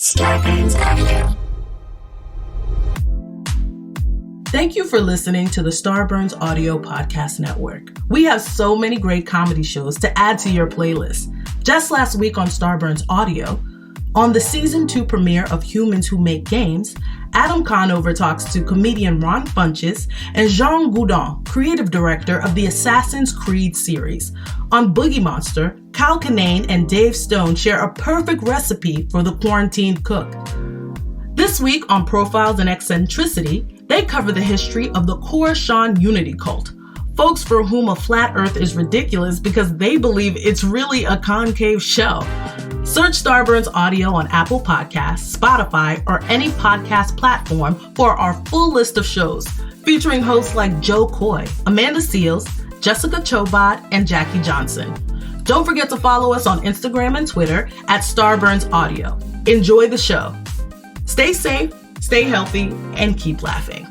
Starburns Audio. Thank you for listening to the Starburns Audio Podcast Network. We have so many great comedy shows to add to your playlist. Just last week on Starburns Audio, on the Season 2 premiere of Humans Who Make Games, Adam Conover talks to comedian Ron Funches and Jean Goudon, creative director of the Assassin's Creed series. On Boogie Monster, Kyle Kinane and Dave Stone share a perfect recipe for the quarantined cook. This week on Profiles and Eccentricity, they cover the history of the Coruscant Unity cult, folks for whom a flat earth is ridiculous because they believe it's really a concave shell. Search Starburns Audio on Apple Podcasts, Spotify, or any podcast platform for our full list of shows, featuring hosts like Joe Coy, Amanda Seals, Jessica Chobot, and Jackie Johnson. Don't forget to follow us on Instagram and Twitter at Starburns Audio. Enjoy the show. Stay safe, stay healthy, and keep laughing.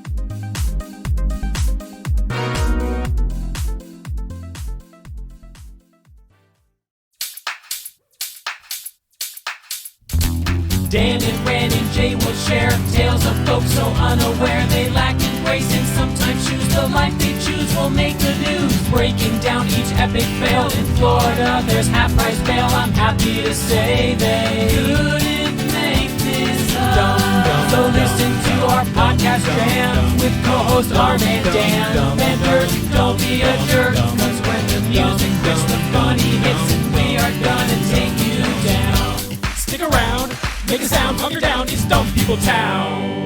Dan and Ren and Jay will share tales of folks so unaware they lack in grace and sometimes choose the life they choose will make the news. Breaking down each epic fail in Florida, there's half-price bail. I'm happy to say they couldn't make this up. So listen to our podcast jam with co-host Arm and Dan. Benders, don't be a jerk, cause when the music hits the funny hits and we are gonna take you down. Stick around. Make a sound, hunker down, it's Dumb People Town.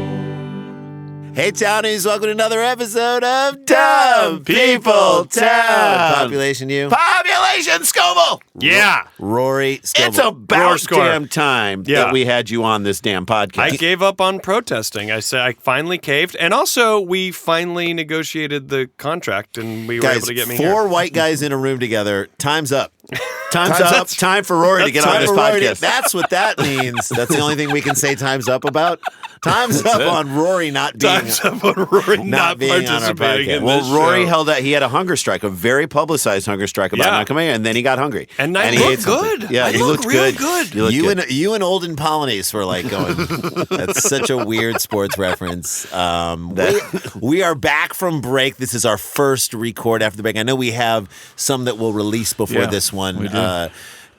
Hey, Townies, welcome to another episode of Dumb People Town. Population you? Population Scovel! Yeah. Rory Scovel. It's about damn time that we had you on this damn podcast. I gave up on protesting. I said I finally caved. And also, we finally negotiated the contract, and we were able to get me four here. white guys in a room together. Time's up. Time's up. Time for Rory to get on this podcast. That's what that means. That's the only thing we can say time's up about. Time's up on Rory not being Time's up on Rory not being on our participating podcast. in Well, this Rory show. held that he had a hunger strike, a very publicized hunger strike about not coming here, and then he got hungry. And I he look ate something. good. Yeah, I you look looked real good. good. You and Olden Polonies were like going. That's such a weird sports reference. We are back from break. This is our first record after the break. I know we have some that will release before this one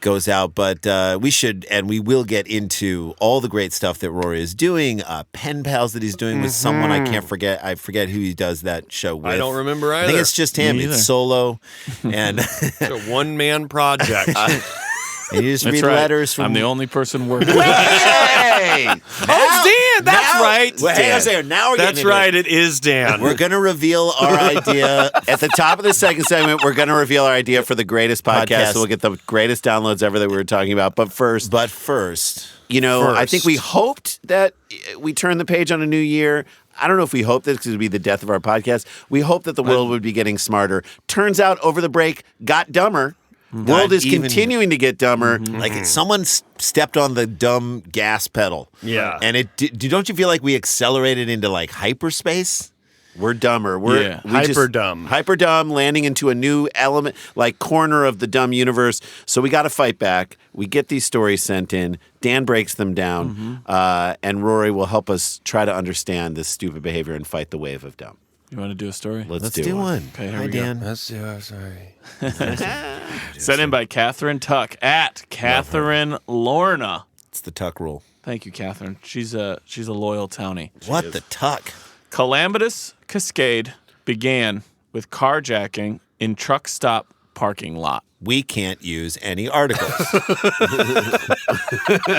goes out, but we should and we will get into all the great stuff that Rory is doing, pen pals that he's doing with someone I can't forget. I forget who he does that show with. I don't remember either. I think it's just him. It's solo. And It's a one-man project. and you just read letters from... I'm the only person working. Hey! Dan! That's right. Well, hang on a second. Now we're getting into Right. It is Dan. We're going to reveal our idea. At the top of the second segment, we're going to reveal our idea for the greatest podcast. So we'll get the greatest downloads ever that we were talking about. But first, you know, I think we hoped that we turned the page on a new year. I don't know if we hoped that because it would be the death of our podcast. We hoped that the world would be getting smarter. Turns out, over the break, got dumber. World is continuing to get dumber. Like someone stepped on the dumb gas pedal. Yeah. And don't you feel like we accelerated into like hyperspace? We're dumber. We're hyper dumb. Hyper dumb, landing into a new element, like corner of the dumb universe. So we got to fight back. We get these stories sent in. Dan breaks them down. And Rory will help us try to understand this stupid behavior and fight the wave of dumb. You want to do a story? Let's do one. Okay, here Hi, we go. Dan. Let's do it. Sorry. Sent in by Catherine Tuck at Catherine Lorna. It's the Tuck rule. Thank you, Catherine. She's a loyal townie. What the Tuck? Calamitous cascade began with carjacking in truck stop parking lot. We can't use any articles.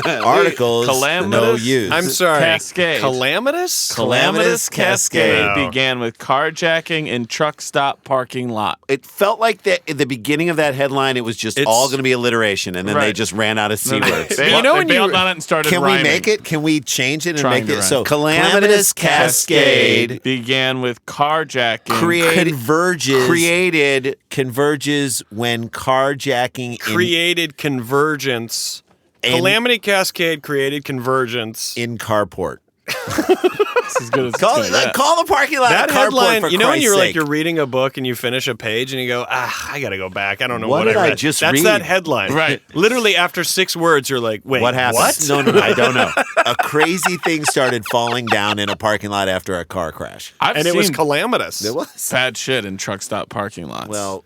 Articles, no use. I'm sorry. Cascade. Calamitous? Calamitous cascade No. began with carjacking in truck stop parking lot. It felt like at the beginning of that headline, it was just all going to be alliteration, and then they just ran out of C words. They, You know they when you- bailed on it and started Can rhyming. we make it? Can we change it and Trying make to it? rhyme. So, calamitous cascade began with carjacking. converges when carjacking Created convergence. In- Calamity Cascade created convergence. in carport. It's as good as Call the parking lot That a carport, headline, for you know when Christ's you're sake. you're reading a book and you finish a page and you go, I gotta go back. I don't know What what did I I read. just That's read? that headline. Right. Literally after 6 words, you're like, wait, What happened? What? No, I don't know. A crazy thing started falling down in a parking lot after a car crash. I've And seen it was calamitous. It was. bad shit in truck stop parking lots. Well,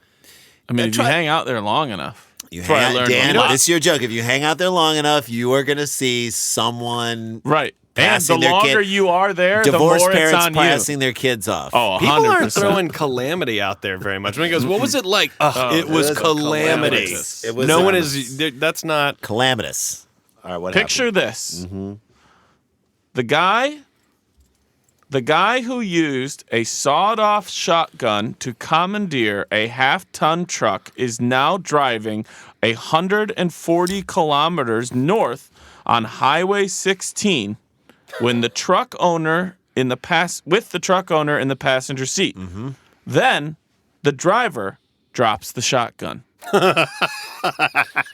I mean, if you hang out there long enough, you that's where I hang out, learned Dan, a lot. this is your joke. If you hang out there long enough, you are going to see someone Right. And passing the their longer kid- you are there, the divorced more it's parents on passing you. their kids off. Oh, 100%. People aren't throwing calamity out there very much. When he goes, what was it like? It was calamity. calamitous. It was No one calamitous. is, that's not. Calamitous. All right, what Picture this. The guy who used a sawed-off shotgun to commandeer a half-ton truck is now driving 140 kilometers north on Highway 16 when the truck owner in the passenger seat. Then the driver drops the shotgun.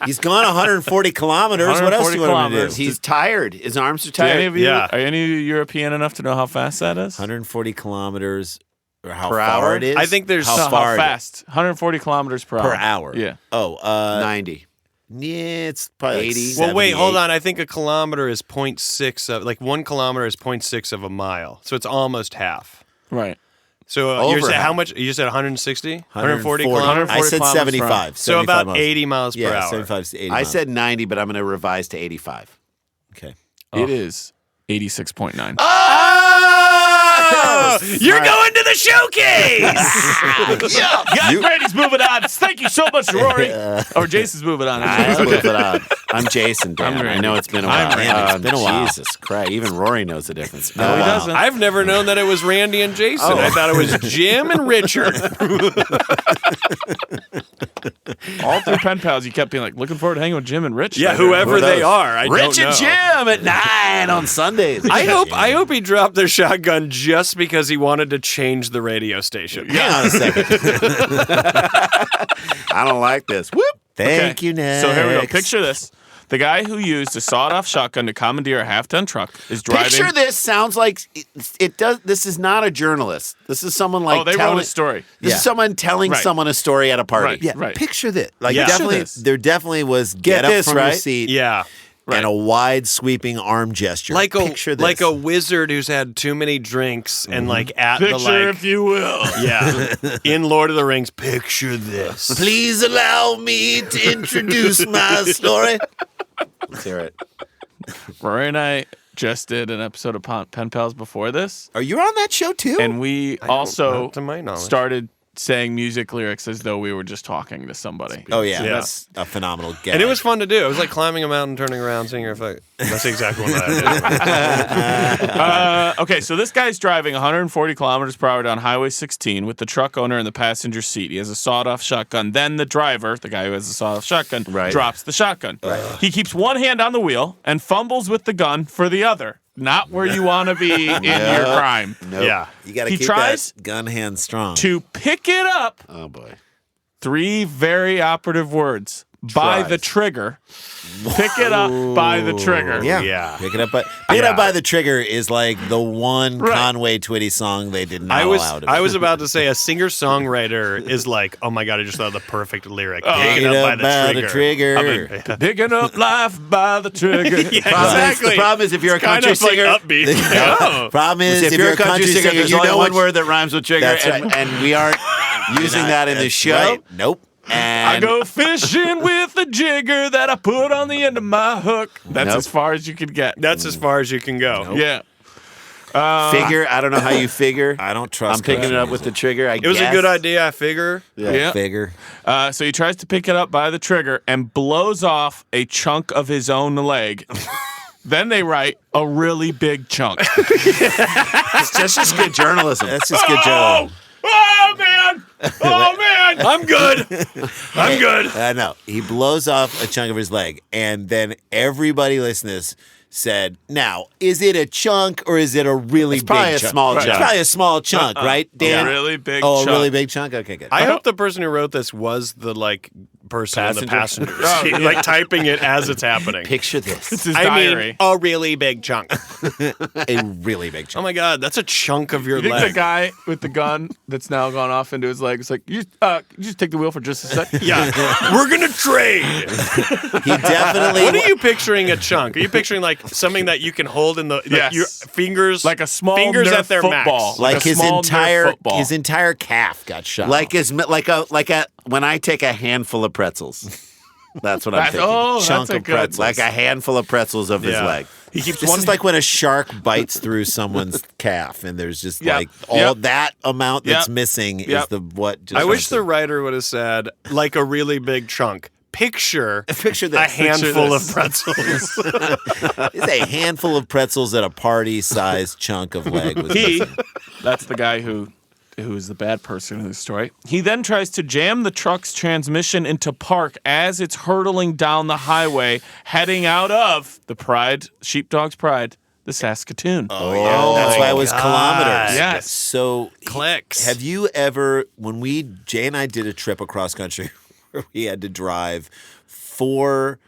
He's gone 140 kilometers. What else do you want him to do? kilometers. He's He's tired. His arms are Do any tired. of you, Yeah. Are any of you European enough to know how fast that is? 140 kilometers, or how Per far hour? it is? I think there's how No, far how it is. fast? 140 kilometers per hour. Per hour. Yeah. Oh, 90. yeah, it's probably 80. Well, wait, 78. hold on. I think a kilometer is 0.6 of, like 1 kilometer is 0.6 of a mile. So it's almost half. Right. So Over you said half. how much? You said 160? 140 kilometers? 140 I said kilometers per 75. So 75 about miles. 80 miles Yeah, per hour. 75 to 80 I miles. said 90, but I'm going to revise to 85. Okay. It is 86.9. Oh, you're going to the showcase! Yeah, Brady's moving on. Thank you so much, Rory. Or Jason's moving on. I move it on. I'm Jason, Dan. I'm I know it's been a I'm while. Randy. Man, it's been a while. Jesus Christ. Even Rory knows the difference. No, he doesn't. I've never known that it was Randy and Jason. Oh. I thought it was Jim and Richard. All through Pen Pals, you kept being like, looking forward to hanging with Jim and Rich. Yeah, later. whoever they are. I Rich don't and know. Jim at 9 on Sundays. I hope he dropped the shotgun just because he wanted to change the radio station. Hang on a second. I don't like this. Whoop. Thank you, next. So here we go. Picture this. The guy who used a sawed-off shotgun to commandeer a half-ton truck is driving. Picture this. Sounds like it does. This is not a journalist. This is someone like they telling wrote a story. This Yeah. is someone telling Right. someone a story at a party. Right. Yeah, Right. picture this. Like, Yeah. definitely, Picture this. there definitely was get up this, from your right? seat Yeah. Right. and a wide sweeping arm gesture. Picture this. like a wizard who's had too many drinks and like at Picture, the if you will. yeah in Lord of the Rings. Picture this. Please allow me to introduce my story. Let's hear it. Rory and I just did an episode of Pen Pals before this, Are you on that show too? and we also not to my knowledge. started saying music lyrics as though we were just talking to somebody. oh yeah, Yeah. that's a phenomenal gag. And it was fun to do. It was like climbing a mountain, turning around, singing your fuck. That's exactly what I did. Okay, so this guy's driving 140 kilometers per hour down Highway 16 with the truck owner in the passenger seat. He has a sawed-off shotgun. Then the driver, the guy who has the sawed-off shotgun, drops the shotgun. He keeps one hand on the wheel and fumbles with the gun for the other. Not where you want to be in your crime. Nope. Yeah. You got to He keep tries that gun hand strong. To pick it up, Oh boy. 3 very operative words. By the trigger. Pick it up by the trigger. Yeah. Yeah. Pick it up by the trigger is like the one Right. Conway Twitty song they did not I allow to I be. was about to say a singer-songwriter is like, oh my god, I just thought of the perfect lyric. Oh, Pick it up by the trigger. Picking up life by the trigger. Yeah, Problem is- exactly. the problem is if you're a Kind country of like singer, upbeat. Oh. problem is if you're a country singer, there's you only know one what word that rhymes with trigger, That's and, right. and we aren't using that in this That's show. right. Nope. And I go fishing with the jigger that I put on the end of my hook. That's Nope. as far as you can get. That's as far as you can go. Yeah. figure. I don't know how you figure. I don't trust. I'm picking country it up with music. the trigger. It was a good idea, I figure. Yeah. Figure. So he tries to pick it up by the trigger and blows off a chunk of his own leg. Then they write a really big chunk. That's just good journalism. That's just good joke. Oh, man! Oh, man! I'm good. I'm good. No, he blows off a chunk of his leg, and then everybody listening to this said, "Now, is it a chunk or is it a really big probably a chunk? small It's chunk. probably a small chunk, right, Dan? A really big Oh, chunk. a really big chunk. Okay, good. I hope the person who wrote this was the like person in the passenger Oh, seat, like typing it as it's happening. Picture this. It's his diary. a really big chunk. A really big Oh chunk. my God, that's a chunk of your You think leg. the guy with the gun that's now gone off into his leg is like, you just take the wheel for just a sec? Yeah, we're gonna trade. He definitely. What are you picturing a chunk? Are you picturing like something that you can hold in the Yes. your fingers, Like a small fingers Nerf at their football. max? like a small Nerf football. his entire calf got shot. Like when I take a handful of pretzels. That's what I'm thinking. Oh, Chunk that's a of good. pretzels. Like a handful of pretzels of his Yeah. leg. He keeps This one. is like when a shark bites through someone's calf, and there's just Yep. like all Yep. that amount that's Yep. missing is Yep. the what. Just I wish the missing. writer would have said like a really big chunk. Picture Picture this. a handful this. of pretzels. It's a handful of pretzels at a party-sized chunk of leg. Was missing. That's the guy who is the bad person in the story. He then tries to jam the truck's transmission into park as it's hurtling down the highway, heading out of the Sheepdog's Pride, the Saskatoon. Oh yeah, that's why it was God. kilometers. Yes. So Clicks. have you ever, when Jay and I did a trip across country where we had to drive 4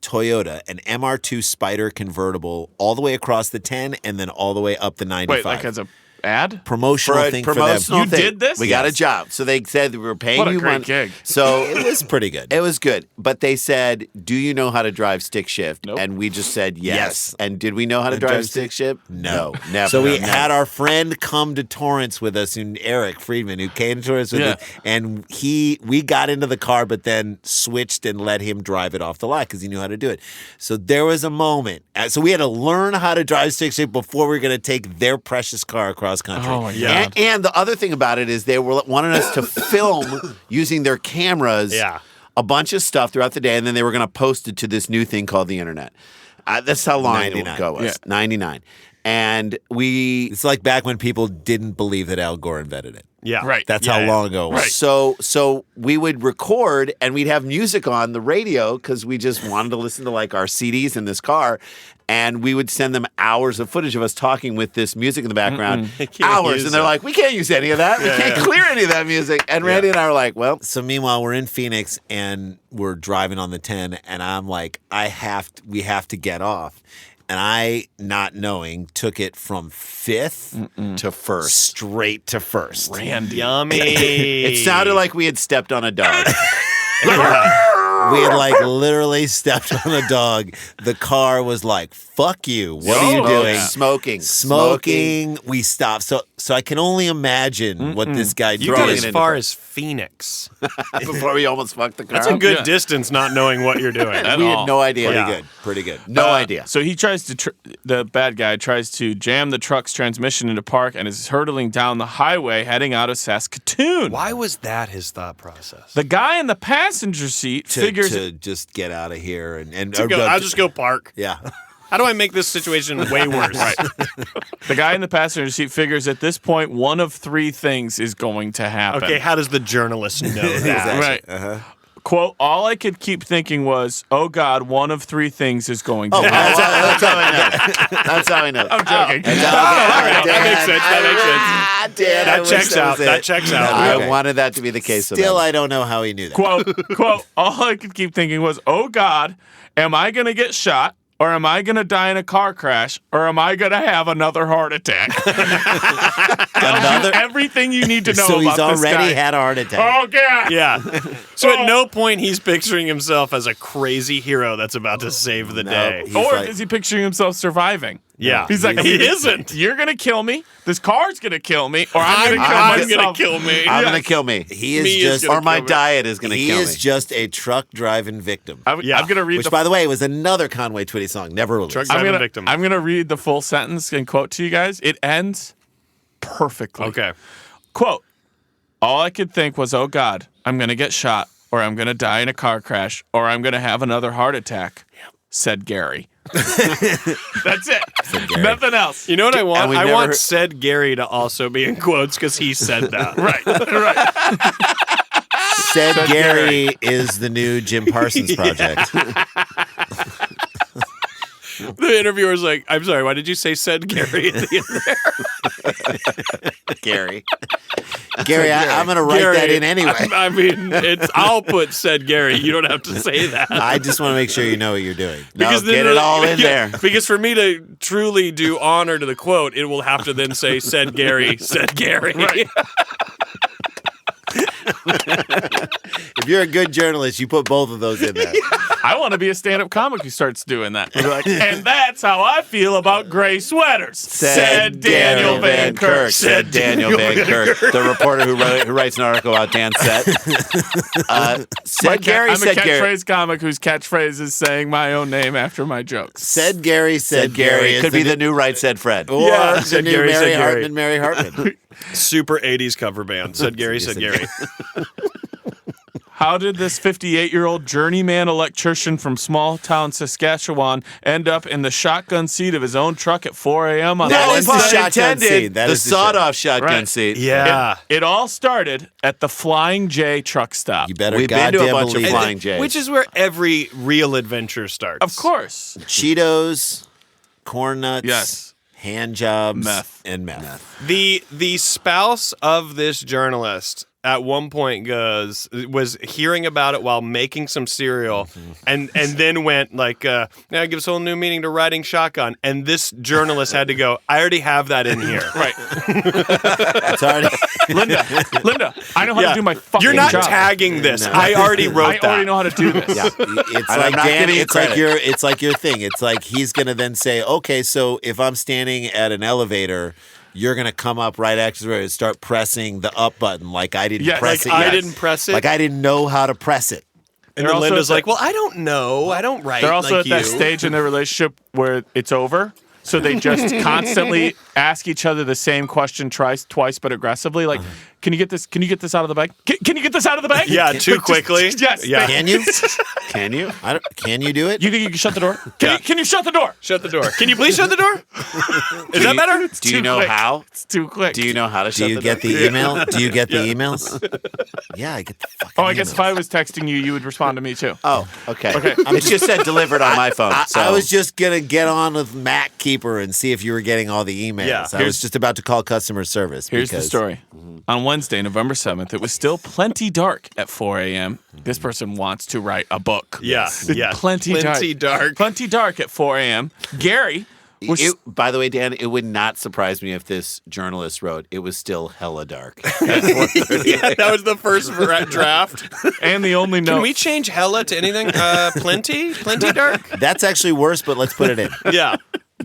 Toyota, an MR2 Spider convertible, all the way across the 10 and then all the way up the 95. Wait, like as a ad? promotional For a thing promotional for them. You did this? We got a job. So they said we were paying What a you great money. gig. So It was pretty good. it was good. But they said, do you know how to drive stick shift? Nope. And we just said yes. Yes. And did we know how to And drive drive stick shift? No, never. So we No. had our friend come to Torrance with us, and Eric Friedman, who came to Torrance with Yeah. us, and we got into the car, but then switched and let him drive it off the lot because he knew how to do it. So there was a moment. So we had to learn how to drive stick shift before we were going to take their precious car across country. Oh, my God. And the other thing about it is they were wanted us to film using their cameras Yeah. a bunch of stuff throughout the day, and then they were going to post it to this new thing called the internet. That's how long it 99. would go. Yeah. 99. And we It's like back when people didn't believe that Al Gore invented it. Yeah. Right. That's Yeah, how yeah. long ago it was. Right. So we would record and we'd have music on the radio because we just wanted to listen to like our CDs in this car. And we would send them hours of footage of us talking with this music in the background. Can't Hours. use And they're it. like, we can't use any of that. We can't clear any of that music. And Randy and I were like, well, So meanwhile, we're in Phoenix and we're driving on the 10, and I'm like, we have to get off. And I, not knowing, took it from 5th to first. straight to 1st. Randy. Yummy. It sounded like we had stepped on a dog. We had like literally stepped on a dog. The car was like, fuck you. What are you doing? Smoking. Smoking. We stopped. So I can only imagine what this guy You got did. as far as Phoenix. Before we almost fucked the car. That's a good Yeah. distance not knowing what you're doing. We all. had no idea. Yeah. Pretty good. No idea. So he tries to, the bad guy tries to jam the truck's transmission into park and is hurtling down the highway heading out of Saskatoon. Why was that his thought process? The guy in the passenger seat figures to just get out of here and I'll just go park. Yeah. How do I make this situation way worse? Right. the guy in the passenger seat figures at this point one of 3 things is going to happen. Okay, how does the journalist know that? Right. Uh-huh. Quote, all I could keep thinking was, oh God, one of 3 things is going to happen. That's how I know. That's how I know. I'm joking. That makes sense. That makes sense. Dan, I That wish checks out. was That it. checks out. I Okay. wanted that to be the case. Still, with I don't know how he knew that. quote, all I could keep thinking was, oh God, am I going to get shot? Or am I going to die in a car crash? Or am I going to have another heart attack? Everything you need to know So about he's already this guy. had a heart attack. Oh, God. Yeah. So at no point he's picturing himself as a crazy hero that's about to save the day. He's Or like- is he picturing himself surviving? Yeah. He's like, he isn't. You're going to kill me. This car's going to kill me. Or I'm going to kill I'm myself. gonna kill me. I'm gonna kill me. He is Me is just gonna Or my kill me. diet is gonna he kill is me. just a truck driving victim. I'm Yeah. going to read Which, the by the way, was another Conway Twitty song, never released. Truck I'm driving gonna, victim. I'm gonna read the full sentence and quote to you guys. It ends perfectly. Okay. Quote, all I could think was, oh God, I'm gonna get shot, or I'm gonna die in a car crash, or I'm gonna have another heart attack, said Gary. That's it. Nothing else. You know what I want? we've I never want heard- said Gary to also be in quotes because he said that. Right. Said Gary is the new Jim Parsons project. The interviewer's like, I'm sorry, why did you say said Gary at the end there? Gary. Gary, I'm going to write Gary, that in anyway. I'll put said Gary. You don't have to say that. I just want to make sure you know what you're doing. Get it all in there. Because for me to truly do honor to the quote, it will have to then say said Gary, said Gary. Right. If you're a good journalist, you put both of those in there. I want to be a stand-up comic who starts doing that. Like, and that's how I feel about gray sweaters. Said Daniel Van Kirk. Said Daniel Van Kirk, the reporter who writes an article about Dan Sett. Said Gary. I'm Said a Gary. catchphrase comic whose catchphrase is saying my own name after my jokes. Said Gary. Said Gary. Could be the new Right Said Fred. Or the said new Gary, Mary said Gary. Hartman. Mary Hartman. Super 80s cover band. Said Gary, said Gary. How did this 58-year-old journeyman electrician from small-town Saskatchewan end up in the shotgun seat of his own truck at 4 a.m. on That the is the Wednesday? shotgun seat. That The is the sawed-off shotgun Right. seat. Yeah. It all started at the Flying J truck stop. You better We've been to goddamn a bunch of believe it. Flying J's. Which is where every real adventure starts. Of course. Cheetos, corn nuts, Yes. hand jobs, Meth. and meth. The spouse of this journalist at one point was hearing about it while making some cereal and then went like, now it gives a whole new meaning to riding shotgun. And this journalist had to go, I already have that in here. Right. It's already Linda, I know how to do my fucking You're not job. tagging this. No. I already wrote I that. already know how to do this. Yeah, it's I'm like not Dan. giving you It's like credit. it's like your thing. It's like he's gonna then say, okay, so if I'm standing at an elevator, you're gonna come up right after the and start pressing the up button, like I didn't Yes, press Like, it. I yet. didn't press it. Like I didn't know how to press it. And They're then also Linda's at like, the- well, I don't know. I don't write They're also like at that you. stage in their relationship where it's over. So they just constantly ask each other the same question twice, but aggressively. Like, can you get this? Can you get this out of the bag? Can you get this out of the bag? Yeah, too quickly. Yes. Yeah. Can you? Can you? Can you do it? You think you can shut the door? Can you shut the door? Shut the door. Can you please shut the door? Is that better? Do you know quick. how? It's too quick. Do you know how to Do shut you the get door? the email? Do you get the emails? Yeah, I get the fucking Oh, I guess emails. if I was texting you, you would respond to me too. Oh, okay. Okay. It just said delivered on my phone. so. I was just gonna get on with Mac Keeper and see if you were getting all the emails. Yeah. I was just about to call customer service. Here's the because- story. On Wednesday, November 7th, it was still plenty dark at 4 a.m. This person wants to write a book. Yeah. Yeah. Plenty dark. Plenty dark at 4 a.m. Gary was By the way, Dan, it would not surprise me if this journalist wrote, it was still hella dark. Yeah, that was the first draft. and the only note. Can we change hella to anything? Plenty dark? That's actually worse, but let's put it in. Yeah.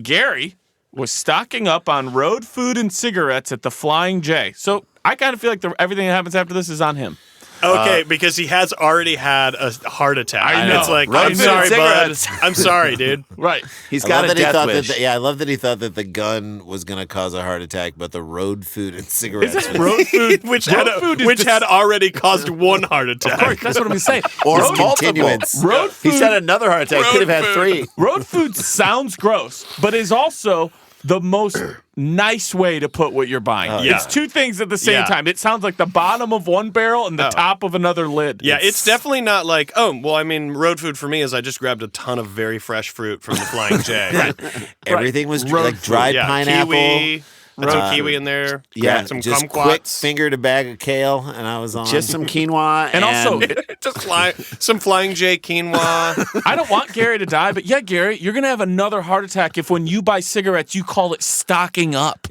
Gary was stocking up on road food and cigarettes at the Flying J. So I kind of feel like everything that happens after this is on him. Okay, because he has already had a heart attack. I know. It's like, Road I'm food sorry, bud. cigarettes. I'm sorry, dude. Right. He's I got love a that he death thought wish. that. I love that he thought that the gun was going to cause a heart attack, but the road food and cigarettes. Is this was- road food? Which road had food is which dis- had already caused one heart attack. Of course, that's what I'm saying. or road, multiple. Continuance. road food. He's had another heart attack. Could have had three. Road food sounds gross, but is also the most nice way to put what you're buying. yeah. It's two things at the same Yeah. time. It sounds like the bottom of one barrel and the top of another lid. Yeah, it's definitely not like, oh, well, I mean, road food for me is I just grabbed a ton of very fresh fruit from the Flying J. Everything was Road like food, dried Yeah, pineapple. kiwi. Put some kiwi in there. Yeah, Some just kumquats. quick fingered a bag of kale, and I was on. Just some quinoa. And also, Just some Flying J quinoa. I don't want Gary to die, but yeah, Gary, you're going to have another heart attack if when you buy cigarettes, you call it stocking up.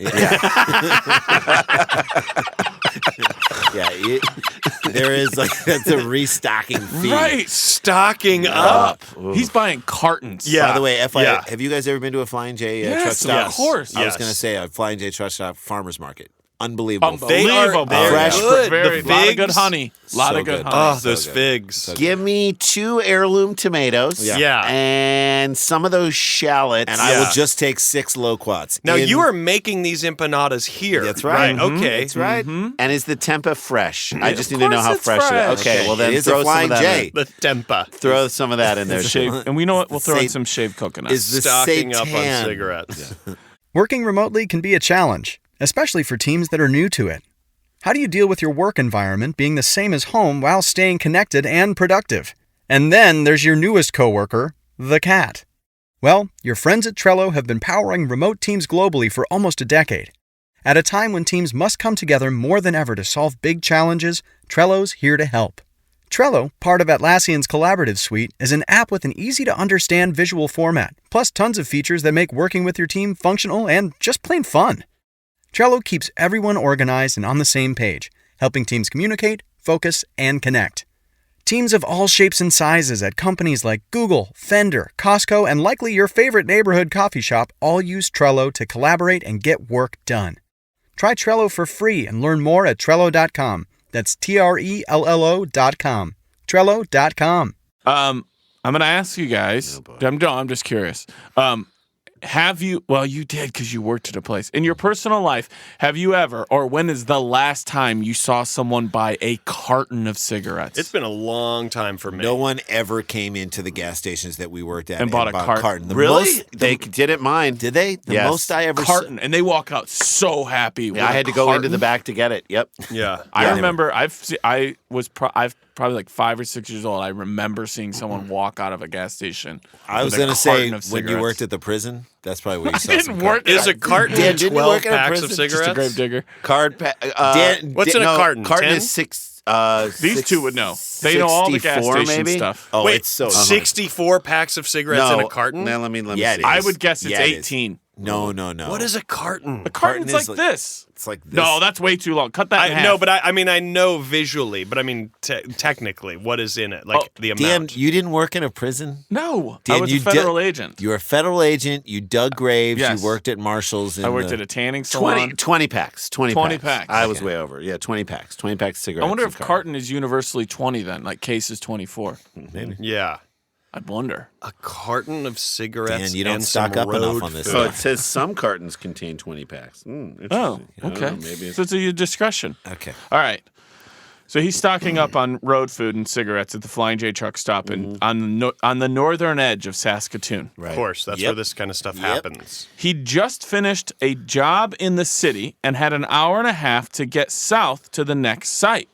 There is like that's a restocking fee. Right. Stocking up. He's buying cartons. Yeah. By the way, FYI, Yeah. have you guys ever been to a Flying J truck Yes, stop? of course. I was Yes. going to say a Flying J truck stop farmer's market. Unbelievable. They are Unbelievable. fresh good. Very, The lot of good figs. honey. Lot So of good good. honey. Oh, So those good. figs. Give me 2 heirloom tomatoes. Yeah. And some of those shallots. And I will just take 6 loquats. Now, In- you are making these empanadas here. That's right. Okay. That's right. And is the tempeh fresh? I just need to know course how it's fresh it fresh. is. Okay, well then It is throw a some Flying of that J. in. The tempa. Throw some of that in there. Shave, and we know what? We'll throw in Say- some shaved coconut. Is the Stocking up on seitan. cigarettes. Working remotely can be a challenge, especially for teams that are new to it. How do you deal with your work environment being the same as home while staying connected and productive? And then there's your newest coworker, the cat. Well, your friends at Trello have been powering remote teams globally for almost a decade. At a time when teams must come together more than ever to solve big challenges, Trello's here to help. Trello, part of Atlassian's Collaborative Suite, is an app with an easy-to-understand visual format, plus tons of features that make working with your team functional and just plain fun. Trello keeps everyone organized and on the same page, helping teams communicate, focus, and connect. Teams of all shapes and sizes at companies like Google, Fender, Costco, and likely your favorite neighborhood coffee shop all use Trello to collaborate and get work done. Try Trello for free and learn more at Trello.com. That's Trello.com. Trello.com. I'm going to ask you guys. I'm just curious. Have you, well, you did because you worked at a place. In your personal life, have you ever, or when is the last time you saw someone buy a carton of cigarettes? It's been a long time for me. No one ever came into the gas stations that we worked at And bought a carton. Really? They did it mine. Did they? The Yes. most I ever carton, and they walk out so happy. Yeah, I had to go into the back to get it. Yep. Yeah. I remember I've probably like 5 or 6 years old. I remember seeing someone walk out of a gas station. I was going to say, when you worked at the prison, that's probably where you saw some work. Is a carton Dan, didn't you 12 work at a packs prison? of Just a cigarettes? Grave digger. What's in a carton? Carton 10? is six. These two would know. They know all the gas 64 station maybe? stuff. Oh, Wait, it's so 64 packs of cigarettes in a carton? Now let me Yeah, see. it I is. would guess it's Yeah, it is. 18. No. What is a carton? A carton's Carton is like like- this. It's like this. No, that's way too long. Cut that in half. No, but I mean, I know visually, but I mean, technically, what is in it? Like the Dan, amount. you didn't work in a prison? No, Dan, I was you a federal agent. You were a federal agent. You dug graves. Yes. You worked at Marshall's. I worked at a tanning salon. 20 packs. 20 20 packs. I was way over. Yeah, 20 packs. 20 packs of cigarettes. I wonder in if carton is universally 20 then, like case is 24. Maybe. Yeah. I'd wonder. A carton of cigarettes. Dan, you don't and stock some up enough road on this food. Oh, stuff. it says some cartons contain 20 packs. Oh, Interesting. I don't okay. know, maybe So it's at your discretion. Okay. All right. So he's stocking up on road food and cigarettes at the Flying J truck stop on the northern edge of Saskatoon. Right. Of course, that's Yep. where this kind of stuff happens. He just finished a job in the city and had an hour and a half to get south to the next site.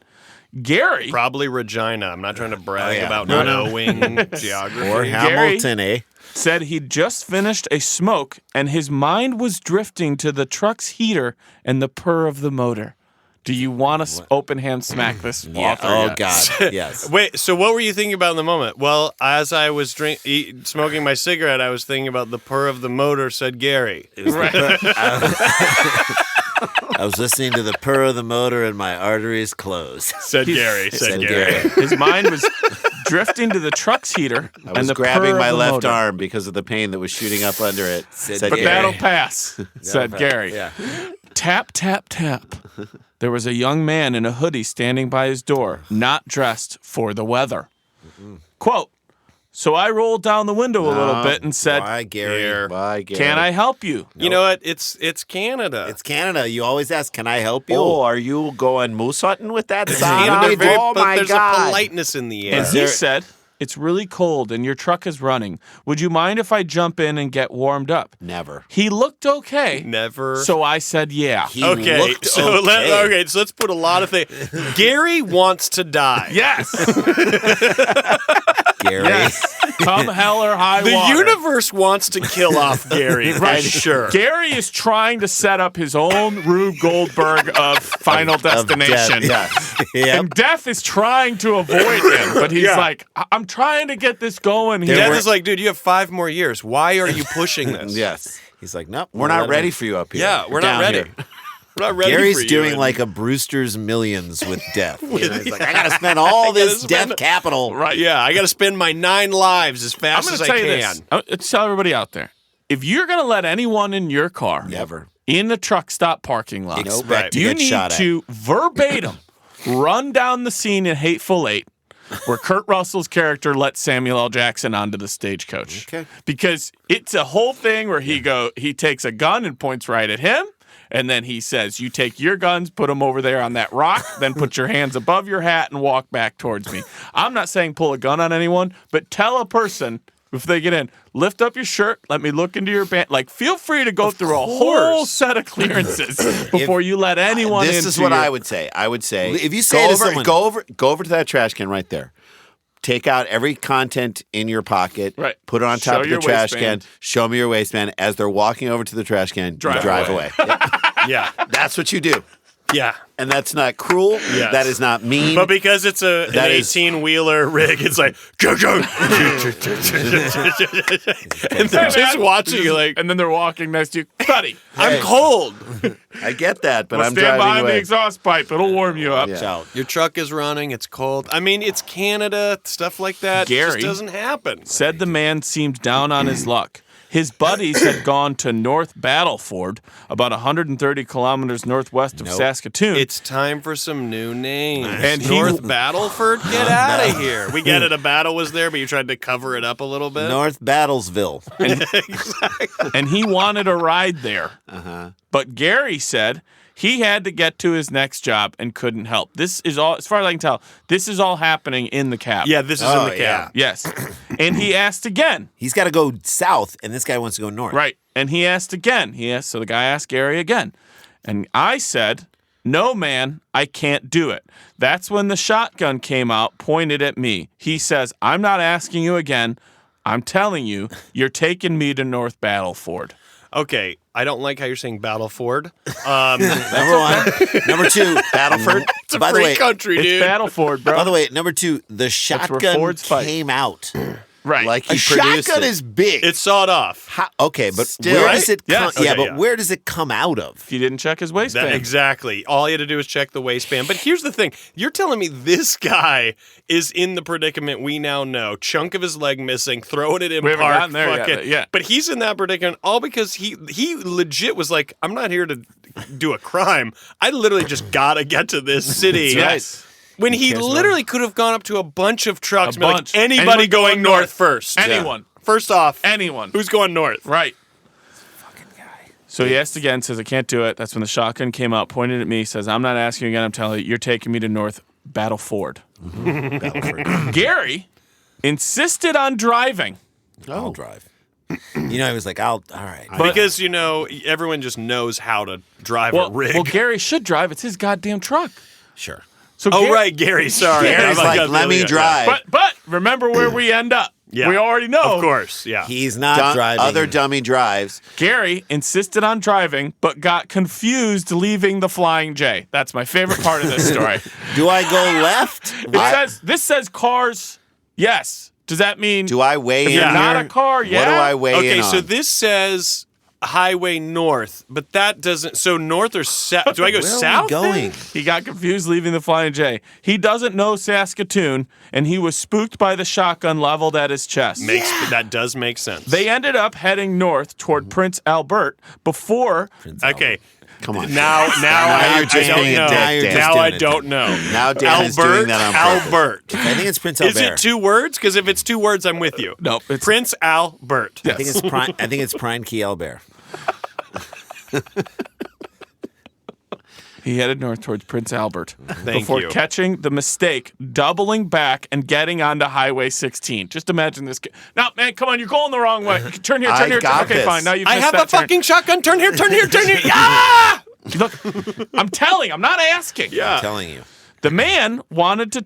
Gary, Probably Regina. I'm not trying to brag yeah. about No, knowing geography. Or Hamilton, eh? said he'd just finished a smoke and his mind was drifting to the truck's heater and the purr of the motor. Do you want to open hand smack this author Oh, yet? God. Yes. Wait, so what were you thinking about in the moment? Well, as I was smoking my cigarette, I was thinking about the purr of the motor, said Gary. I was listening to the purr of the motor and my arteries closed. Said Gary. Said Said Gary. Gary. His mind was drifting to the truck's heater I and was the grabbing purr my of the left motor. arm because of the pain that was shooting up under it. Said But Gary. that'll pass, said Gary. Yeah. Tap, tap, tap. There was a young man in a hoodie standing by his door, not dressed for the weather. Quote, so I rolled down the window a little bit and said, Why, Gary? Bye, Gary. can I help you? You know what? It's Canada. It's Canada. You always ask, can I help you? Oh, are you going moose hunting with that sign Canada, on? very- Oh, but my there's God. a politeness in the air. And he said, it's really cold and your truck is running. Would you mind if I jump in and get warmed up? Never. He looked okay. Never. So I said, yeah. He Okay, looked so okay. so let's put a lot of things. Gary wants to die. Yes. Gary. Yes. Come hell or high The water. universe wants to kill off Gary, right? Sure. Gary is trying to set up his own Rube Goldberg of Final Destination. Yes. Yep. And Death is trying to avoid him, but he's like, I'm trying to get this going here. Death is like, dude, you have 5 more years. Why are you pushing this? Yes. He's like, nope. We're not ready for you up here. Yeah, we're not Down ready. here. We're not ready Gary's for you. doing And- like a Brewster's Millions with death. You know, he's like, I got to spend all this death capital. Right. Yeah, I got to spend my 9 lives as I'm fast going as to I tell you can. this. I'm gonna tell everybody out there. If you're going to let anyone in your car Never. in the truck stop parking lot, Expect Right. to you get need shot at. to verbatim run down the scene in Hateful Eight where Kurt Russell's character lets Samuel L. Jackson onto the stagecoach. Okay. Because it's a whole thing where he takes a gun and points right at him. And then he says, you take your guns, put them over there on that rock, then put your hands above your hat and walk back towards me. I'm not saying pull a gun on anyone, but tell a person, if they get in, lift up your shirt, let me look into your band. Like, feel free to go through a whole set of clearances before you let anyone in. This is what I would say. I would say, If you say to someone- go over to that trash can right there. take out every content in your pocket, Right. put it on top Show of the your trash waistband. can, show me your waistband. As they're walking over to the trash can, drive away. Yeah. That's what you do. Yeah. And that's not cruel. Yes. That is not mean. But because it's an That is- 18-wheeler rig, it's like, go, go. And they're just watching you like, and then they're walking next to you. Buddy, I'm cold. I get that, but we'll I'm stand driving behind away. the exhaust pipe. It'll warm you up. Yeah. Your truck is running. It's cold. I mean, it's Canada. Stuff like that Gary just doesn't happen. Said the man seemed down on his luck. His buddies had gone to North Battleford, about 130 kilometers northwest of Saskatoon. It's time for some new names. And North Battleford, get out of here. We get it. A battle was there, but you tried to cover it up a little bit. North Battlesville. and he wanted a ride there. But Gary said he had to get to his next job and couldn't help. This is all, as far as I can tell, this is all happening in the cab. Yeah, this is in the cab. Yes. And he asked again. He's got to go south, and this guy wants to go north. Right. And he asked again. So the guy asked Gary again. And I said, no, man, I can't do it. That's when the shotgun came out, pointed at me. He says, I'm not asking you again. I'm telling you, you're taking me to North Battleford. Okay, I don't like how you're saying Battleford. Number one. Number two, Battleford. It's a By the free way, country, It's dude. Battleford, bro. By the way, number two, the where shotgun Fords fight. came out. Right. Like he A produced shotgun it. is big. It's sawed off. Okay, but Still, where right? does it come? Yes. Yeah, Okay, but yeah. where does it come out of? If you didn't check his waistband. Exactly. All you had to do was check the waistband. But here's the thing. You're telling me this guy is in the predicament we now know. Chunk of his leg missing, throwing it in We haven't park. gotten there yet, yeah. But he's in that predicament all because he legit was like, I'm not here to do a crime. I literally just got to get to this city. Yes. When he cares literally could have gone up to a bunch of trucks and be bunch. like, anybody Anyone going going north north? first. Anyone. First off, Anyone. who's going north? Right. So he asked again, says, I can't do it. That's when the shotgun came out, pointed at me, says, I'm not asking you again. I'm telling you, you're taking me to North Battleford. Battleford. Gary insisted on driving. I'll drive. You know, I was like, all right. Because, everyone just knows how to drive a rig. Well, Gary should drive. It's his goddamn truck. Sure. So Oh, Gary- right, Gary. Sorry. Gary's I like, got the let other me guy. drive. But remember where we end up. Yeah. We already know. Of course, yeah. He's not driving. Other dummy drives. Gary insisted on driving, but got confused leaving the Flying J. That's my favorite part of this story. Do I go left? This says cars. Yes. Does that mean Do I weigh in? Yeah. not here? a car? Yeah. What do I weigh in Okay, on? so this says highway north, but that doesn't. So north or south? Do I go Where are we south? going? He got confused leaving the Flying J. He doesn't know Saskatoon, and he was spooked by the shotgun leveled at his chest. That does make sense. They ended up heading north toward Prince Albert before. Okay. Come on. Now you're just I being a don't dick, know. Dan. Now Just I doing it, don't know. Now Dan is doing that on purpose. Albert. I think it's Prince Is Albert. it 2 words? Because if it's 2 words, I'm with you. No, it's Prince Albert. I think it's Prime Key Albert. He headed north towards Prince Albert Thank before you. catching the mistake, doubling back and getting onto Highway 16. Just imagine this. No, man, come on, you're going the wrong way. Turn here, I turn here. got Okay, this. fine. Now you've I missed have that a turn. fucking shotgun. Turn here, turn here, turn here. Yeah! Look, I'm telling. I'm not asking. Yeah. I'm telling you. The man wanted to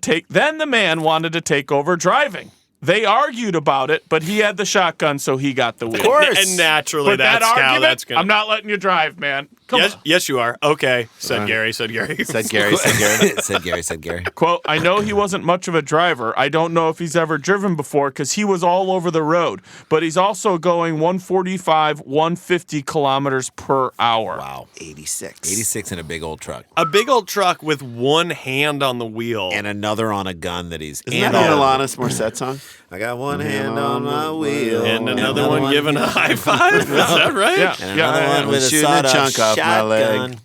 take over driving. They argued about it, but he had the shotgun, so he got the wheel. Of course. And naturally, But that's that how argument, that's going I'm not letting you drive, man. Come on. Yes, you are. Okay, said Gary. Said Gary. Said Gary. Said Gary. said Gary. Quote, I know he wasn't much of a driver. I don't know if he's ever driven before because he was all over the road. But he's also going 145, 150 kilometers per hour. Wow. 86. 86 in a big old truck. A big old truck with one hand on the wheel. And another on a gun that he's... Isn't that an Alanis Morissette song? I got one hand on my wheel. and another one giving a high five. Is that right? Yeah. And another one with a Shooting a sawed-off chunk off my shotgun. leg.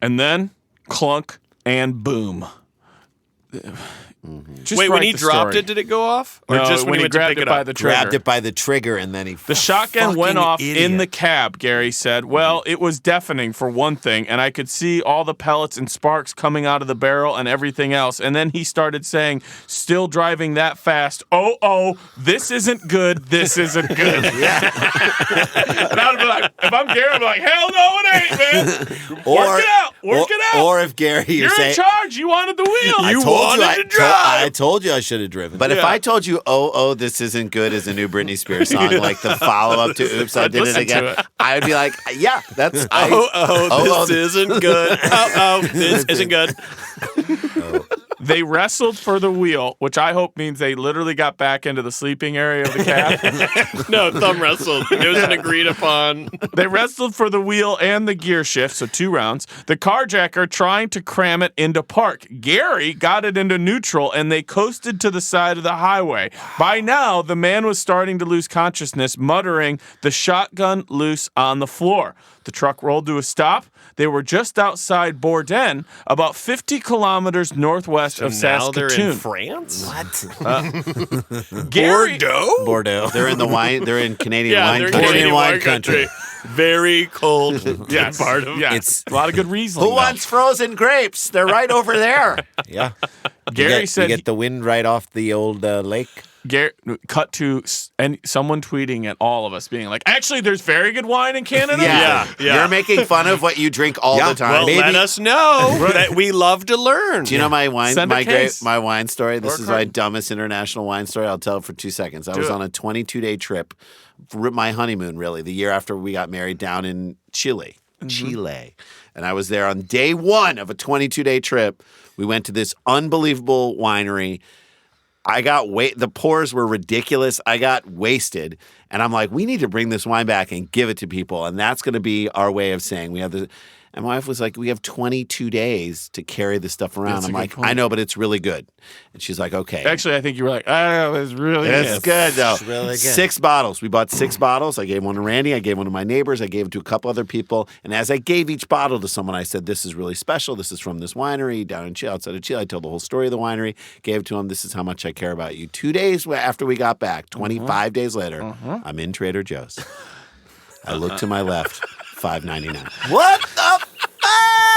And then clunk and boom. Just Wait, when write he the dropped story. it, did it go off? Or No, just when he went to grabbed pick it it by up? the trigger. Grabbed it by the trigger and then he... The shotgun went Fucking off in idiot. the cab, Gary said. Well, it was deafening for one thing, and I could see all the pellets and sparks coming out of the barrel and everything else. And then he started saying, still driving that fast, oh, this isn't good, this isn't good. And I'd be like, if I'm Gary, I'd be like, hell no, it ain't, man. Work it out. Work it out. Or if Gary, You're in charge. You wanted the wheel. You wanted to drive. I told you I should have driven. But if I told you, this isn't good is a new Britney Spears song, like the follow-up to Oops, I Did It listen Again, to it. I would be like, yeah, that's... This isn't good. This isn't good. They wrestled for the wheel, which I hope means they literally got back into the sleeping area of the cab. No, thumb wrestled. It was an agreed upon. They wrestled for the wheel and the gear shift, so 2 rounds. The carjacker trying to cram it into park. Gary got it into neutral, and they coasted to the side of the highway. By now, the man was starting to lose consciousness, muttering, "The shotgun loose on the floor." The truck rolled to a stop. They were just outside Bourdain, about 50 kilometers northwest of Now they're Saskatoon. in France? What? Gary, Bordeaux. They're in the wine. They're in Canadian Yeah, wine they're country. Canadian wine wine country. Very cold yes, part of yeah, It's- a lot of good Riesling. Who wants frozen grapes? They're right over there. Yeah. Gary said you get the wind right off the old lake. Gary, cut to and someone tweeting at all of us being like, actually, there's very good wine in Canada. Yeah. You're making fun of what you drink all the time. Well, let us know that we love to learn. Do you know my wine? Send a case. My wine story. This Or is my dumbest international wine story. I'll tell it for 2 seconds. I was it. on a 22-day trip, for my honeymoon, really, the year after we got married, down in Chile. And I was there on day 1 of a 22-day trip. We went to this unbelievable winery. The pours were ridiculous. I got wasted. And I'm like, we need to bring this wine back and give it to people. And that's going to be our way of saying we have the. And my wife was like, we have 22 days to carry this stuff around. That's a I'm good like, point. I know, but it's really good. And she's like, okay. Actually, I think you were like, oh, it's really It's good, though. It's really good. 6 bottles. We bought 6 bottles. I gave one to Randy. I gave one to my neighbors. I gave it to a couple other people. And as I gave each bottle to someone, I said, this is really special. This is from this winery down in Chile, outside of Chile. I told the whole story of the winery. Gave it to them. This is how much I care about you. 2 days after we got back, 25 days later, I'm in Trader Joe's. I look to my left, $5.99. What the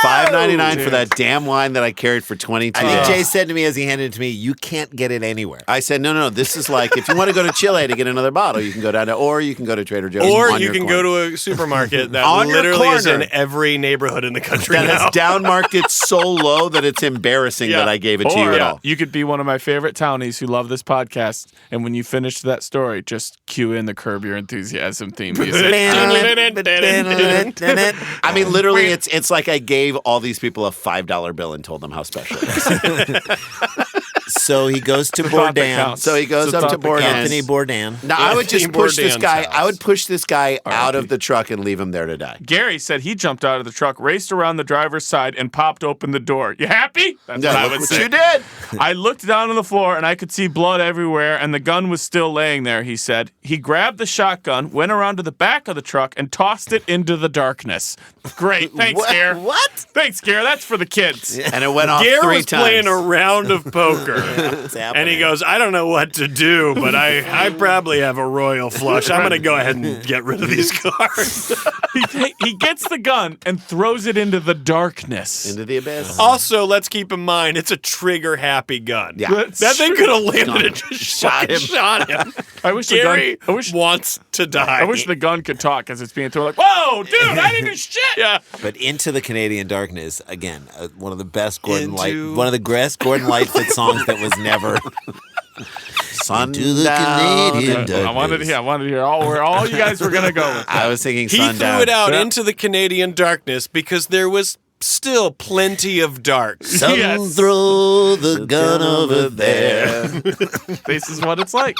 $5.99 for that damn wine that I carried for 22 I think days. Jay said to me as he handed it to me, you can't get it anywhere. I said, no. This is like, if you want to go to Chile to get another bottle, you can go down to, or you can go to Trader Joe's. Or on you your can corner. go to a supermarket that On your literally is corner. in every neighborhood in the country that now. has downmarked it so low that it's embarrassing that I gave it to you Or at all. you could be one of my favorite townies who love this podcast, and when you finish that story, just cue in the Curb Your Enthusiasm theme music. I mean, literally, it's like I gave all these people a $5 bill and told them how special it is. So he goes to thought that Bourdain. counts. So he goes It's a up to thought that Bourdain. counts. Anthony Bourdain. Now, I would just Anthony push this Bourdain's guy. house. I would push this guy out of the truck and leave him there to die. Gary said he jumped out of the truck, raced around the driver's side, and popped open the door. You happy? That's what I Look would what say. you did. I looked down on the floor and I could see blood everywhere, and the gun was still laying there, he said. He grabbed the shotgun, went around to the back of the truck, and tossed it into the darkness. Great. Thanks, Gare. What? Thanks, Gare. That's for the kids. And it went off Gare 3 was times. playing a round of poker. What's happening? And he goes, I don't know what to do, but I probably have a royal flush. I'm going to go ahead and get rid of these cards. He gets the gun and throws it into the darkness. Into the abyss. Also, let's keep in mind, it's a trigger-happy gun. Yeah. That thing could have landed and just Shot him. Shot him. I wish Gary the gun. wants to die. I wish the gun could talk as it's being thrown. Like, whoa, dude, I didn't do shit. Yeah. But Into the Canadian Darkness, again, one of the best Gordon Light, Into- one of the best Gordon Lightfoot songs that was never. Into the Canadian Darkness. I wanted to hear where all you guys were gonna go with. I was thinking He sundown. threw it out Yeah. into the Canadian darkness because there was still plenty of dark. Some Yes. throw the gun over there. This is what it's like.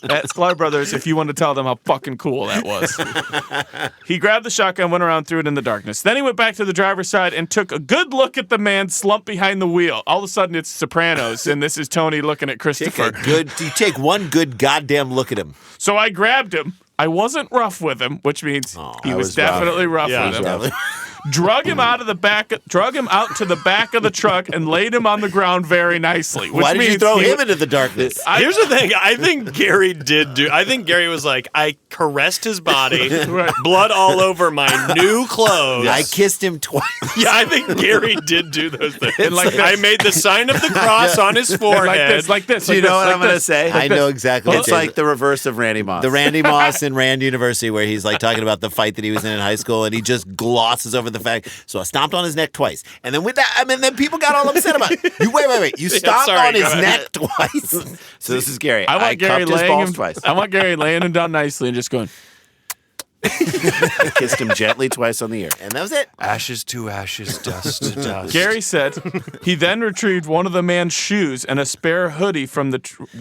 At Sklar Brothers, if you want to tell them how fucking cool that was. He grabbed the shotgun, went around, threw it in the darkness. Then he went back to the driver's side and took a good look at the man slumped behind the wheel. All of a sudden, it's Sopranos, and this is Tony looking at Take Christopher. you take one good goddamn look at him. So I grabbed him. I wasn't rough with him, which means he I was was rough. definitely rough Yeah, with him. that Drug him out to the back of the truck and laid him on the ground very nicely. Which Why did you means throw he- him into the darkness? Here's the thing. I think Gary was like, I caressed his body, Right. blood all over my new clothes. I kissed him twice. Yeah, I think Gary did do those things. And like this. I made the sign of the cross on his forehead. like this. Do you know what I'm going to say? I know exactly. It's like the reverse of Randy Moss. the Randy Moss in Rand University, where he's like talking about the fight that he was in high school, and he just glosses over over the fact. So I stomped on his neck twice. And then with that, then people got all upset about it. Wait. You stomped on his neck twice. So this is Gary. I want Gary cupped his laying balls him twice. I want Gary laying him down nicely and just going. Kissed him gently twice on the ear. And that was it. Ashes to ashes, dust to dust. Gary said he then retrieved one of the man's shoes and a spare hoodie from the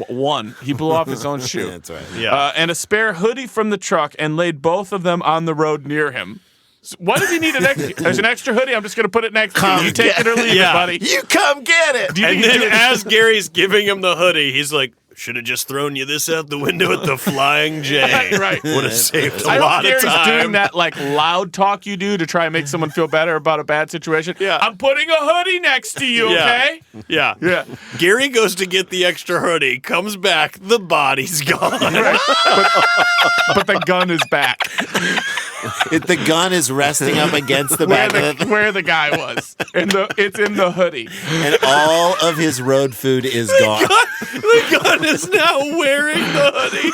one. He blew off his own shoe. That's right. Yeah. And a spare hoodie from the truck and laid both of them on the road near him. So what does he need an extra? There's an extra hoodie. I'm just going to put it next to you. You take it or leave it, buddy. You come get it. And then as Gary's giving him the hoodie, he's like, should have just thrown you this out the window at the Flying J. Right. Would have saved a I lot hope of Gary's time. doing that like loud talk you do to try and make someone feel better about a bad situation. Yeah. I'm putting a hoodie next to you, okay? Yeah. Yeah. Gary goes to get the extra hoodie, comes back, the body's gone. Right. But the gun is back. The gun is resting up against the back of the Where the guy was. It's in the hoodie. and all of his road food is gone. The gun is now wearing the hoodie.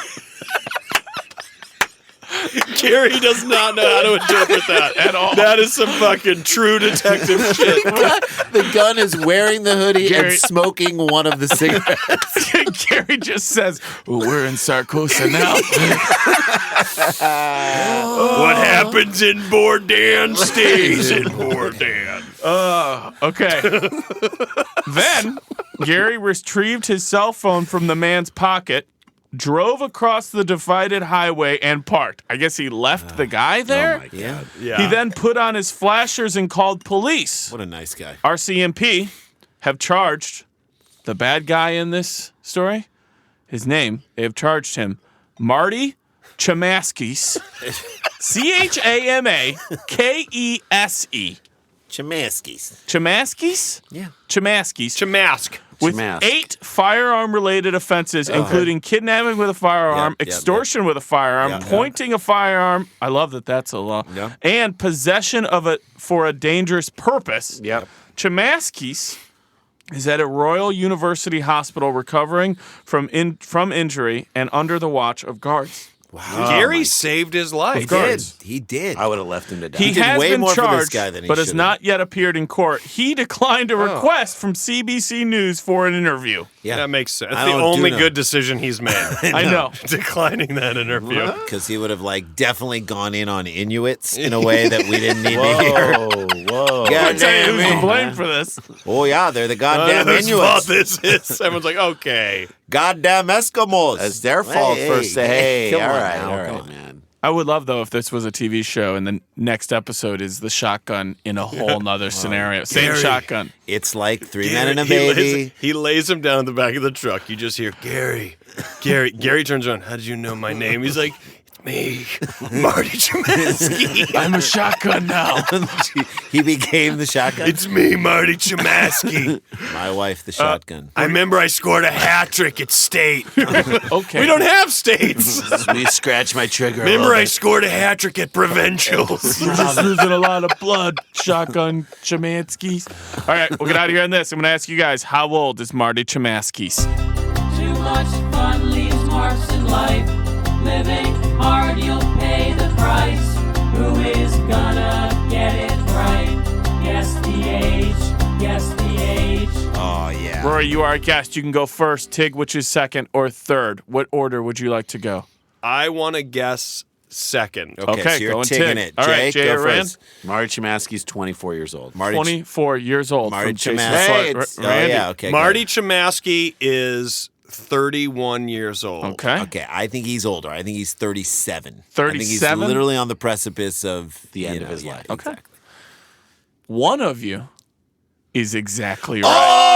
Gary does not know how to interpret that At all. That is some fucking true detective shit. The gun is wearing the hoodie Gary- and smoking one of the cigarettes. Gary just says, well, we're in Sarcosa now. What happens in Bourdain stays in Bourdain. Okay. Then Gary retrieved his cell phone from the man's pocket, drove across the divided highway, and parked. I guess he left the guy there? Yeah. Yeah. He then put on his flashers and called police. What a nice guy. RCMP have charged the bad guy in this story. His name, they have charged him Marty Chamaskis. Chamakese. Chamaskis. Chamaskis? Yeah. Chamaskis. Chamask. With Chamask. 8 firearm-related offenses, including kidnapping with a firearm, Yep, extortion with a firearm, Yep. pointing a firearm. I love that that's a law. Yep. And possession of it for a dangerous purpose. Yep. Chamaskis is at a Royal University Hospital recovering from injury and under the watch of guards. Wow. Gary saved his life. He did. I would have left him to die. He did has way been more for this charged, guy than he but has should've. not yet appeared in court. He declined a request from CBC News for an interview. Yeah. That makes sense. I That's the don't only do good decision he's made. I know. Declining that interview. Because he would have definitely gone in on Inuits in a way that we didn't need to hear. Whoa. I'll tell you Goddamn who's to it. blame for this. Oh yeah, they're the goddamn Whose fault Inuits. this is. Everyone's like, okay. Goddamn Eskimos. It's their fault first. Hey, come all on right, now, all come right, on. man. I would love, though, if this was a TV show and the next episode is the shotgun in a whole nother scenario. Same Gary. shotgun. It's like Three Men and a He lays- Baby. He lays him down in the back of the truck. You just hear, Gary. Gary turns around. How did you know my name? He's like, it's me, Marty Chamaski. I'm a shotgun now. He became the shotgun. It's me, Marty Chamaski. My wife, the shotgun. I remember I scored a hat trick at State. Okay. We don't have states. Me scratch my trigger. Remember I scored a hat trick at Provincials. You're just losing a lot of blood, shotgun Chamanskis. All right, we'll get out of here on this. I'm going to ask you guys, how old is Marty Chamaskis? Too much fun leaves marks in life. Living hard, you'll pay the price. Who is gonna get it right? Guess the age, guess the age. Oh yeah. Rory, you are our guest. You can go first. Tig, which is second or third? What order would you like to go? I want to guess second. Okay, so you're going taking Tig. it. All right, Jay, Jay go or Rand? first. Marty Chamaski's 24 years old. Marty 24 years old. Marty from Jason Chamaski. Slart. Hey, it's- oh Randy. yeah, okay. Marty Chamaski is 31 years old. Okay. Okay, I think he's older. I think he's 37. I think 37? he's literally on the precipice of The end of his life. Okay. One of you is exactly right.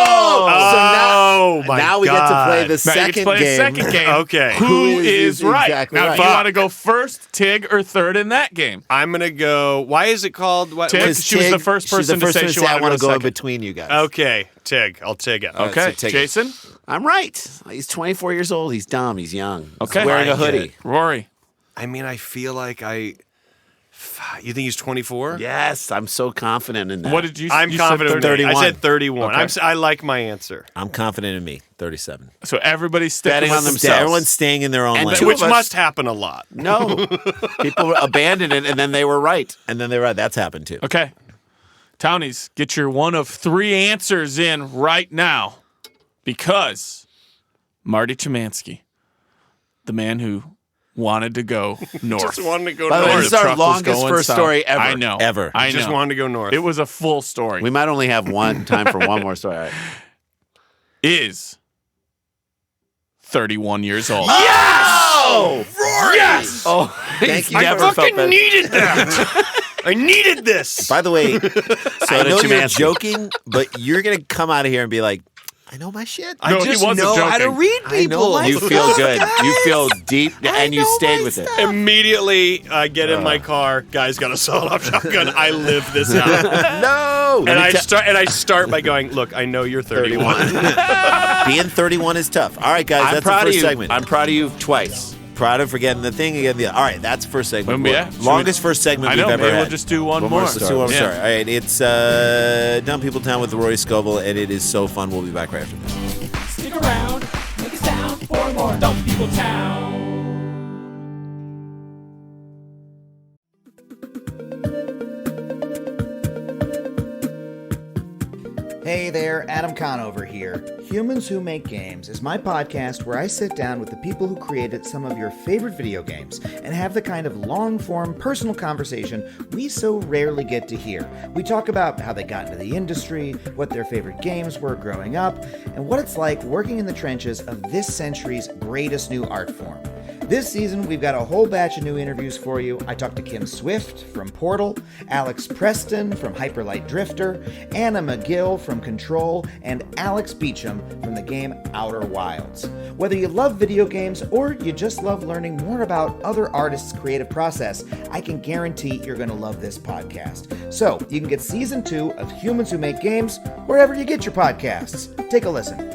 Oh, my now we get to play the Now you second get to play game. a second game. Okay. Who Who is is right? exactly Now, right. do you want to go first, Tig, or third in that game? I'm going to go. Why is it called? What? Tig? what- She was the first she's the person to first say she wanted I want to to go go in second. between you guys. Okay, Tig. I'll take it. right, Okay, so Tig. Jason? I'm right. He's 24 years old. He's dumb. He's young. Okay. He's wearing a I get hoodie. it. Rory. I mean, I feel like You think he's 24? Yes, I'm so confident in that. What did you? I'm you said confident. 31. I said 31. Okay. I like my answer. I'm confident in me. 37. So everybody's sticking Betting with on them. themselves. Everyone's staying in their own And lane. two Which of us- must happen a lot. No. People abandoned it, and then they were right. And then they're right. That's happened too. Okay. Townies, get your one of 3 answers in right now. Because Marty Chemansky, the man who wanted to go north. Just wanted to go By the way, north. this is our Truck was longest going first south. story ever. I know. Ever. I Just know. wanted to go north. It was a full story. We might only have time for one more story. All right. Is 31 years old. Oh, Rory! Yes! Oh, Thank you. I never felt fucking that. needed that. I needed this. By the way, I did know you're Chemansky. joking, but you're going to come out of here and be like, I know my shit. No, he wasn't joking. I know my You feel good. You feel deep, and you know stayed my with it. stuff. Immediately, I get in my car. Guy's got a sawed-off shotgun. I live this out. No. And I start by going, look, I know you're 31. Being 31 is tough. All right, guys, I'm that's the proud of first you. segment. I'm proud of you twice. proud of forgetting the thing again. All right, that's the first segment. Yeah. Should Longest first segment I know. we've ever Maybe had. we'll just do one more. more Let's do one Yeah. more. All right, it's Dumb People Town with Rory Scovel, and it is so fun. We'll be back right after this. Stick around, make a sound for more Dumb People Town. Hey there, Adam Conover here. Humans Who Make Games is my podcast where I sit down with the people who created some of your favorite video games and have the kind of long-form personal conversation we so rarely get to hear. We talk about how they got into the industry, what their favorite games were growing up, and what it's like working in the trenches of this century's greatest new art form. This season, we've got a whole batch of new interviews for you. I talked to Kim Swift from Portal, Alex Preston from Hyperlight Drifter, Anna McGill from Control, and Alex Beecham from the game Outer Wilds. Whether you love video games or you just love learning more about other artists' creative process, I can guarantee you're going to love this podcast. So, you can get Season 2 of Humans Who Make Games wherever you get your podcasts. Take a listen.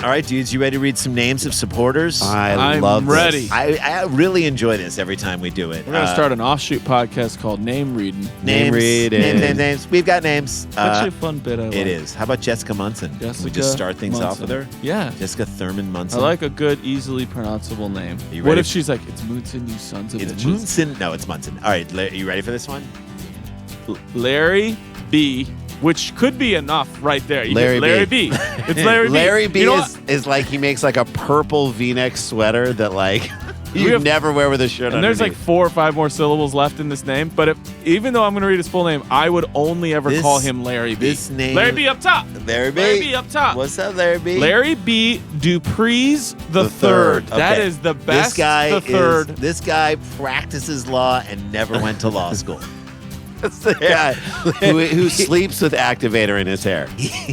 All right, dudes, you ready to read some names of supporters? I'm love this. ready. I really enjoy this every time we do it. We're going to start an offshoot podcast called Name Reading. names. Names. We've got names. Actually a fun bit I like. It is. How about Jessica Munson? Can we Jessica just start things off Munson. with her? Yeah. Jessica Thurman Munson. I like a good, easily pronounceable name. You What ready? if she's like, it's Munson, you sons of It's bitches? Munson. No, it's Munson. All right, are you ready for this one? Larry B., which could be enough right there. You Larry get Larry B. B. It's Larry B. Larry B You know is like he makes like a purple V-neck sweater that like We you have- never wear with a shirt And there's like underneath. 4 or 5 more syllables left in this name, but even though I'm going to read his full name, I would only ever This- call him Larry B. this name- Larry B up top. Larry B. Larry B up top. What's up, Larry B? Larry B. Dupree's the third. third. That Okay. is the best. This guy the third. This guy practices law and never went to law school. That's the guy who sleeps with activator in his hair.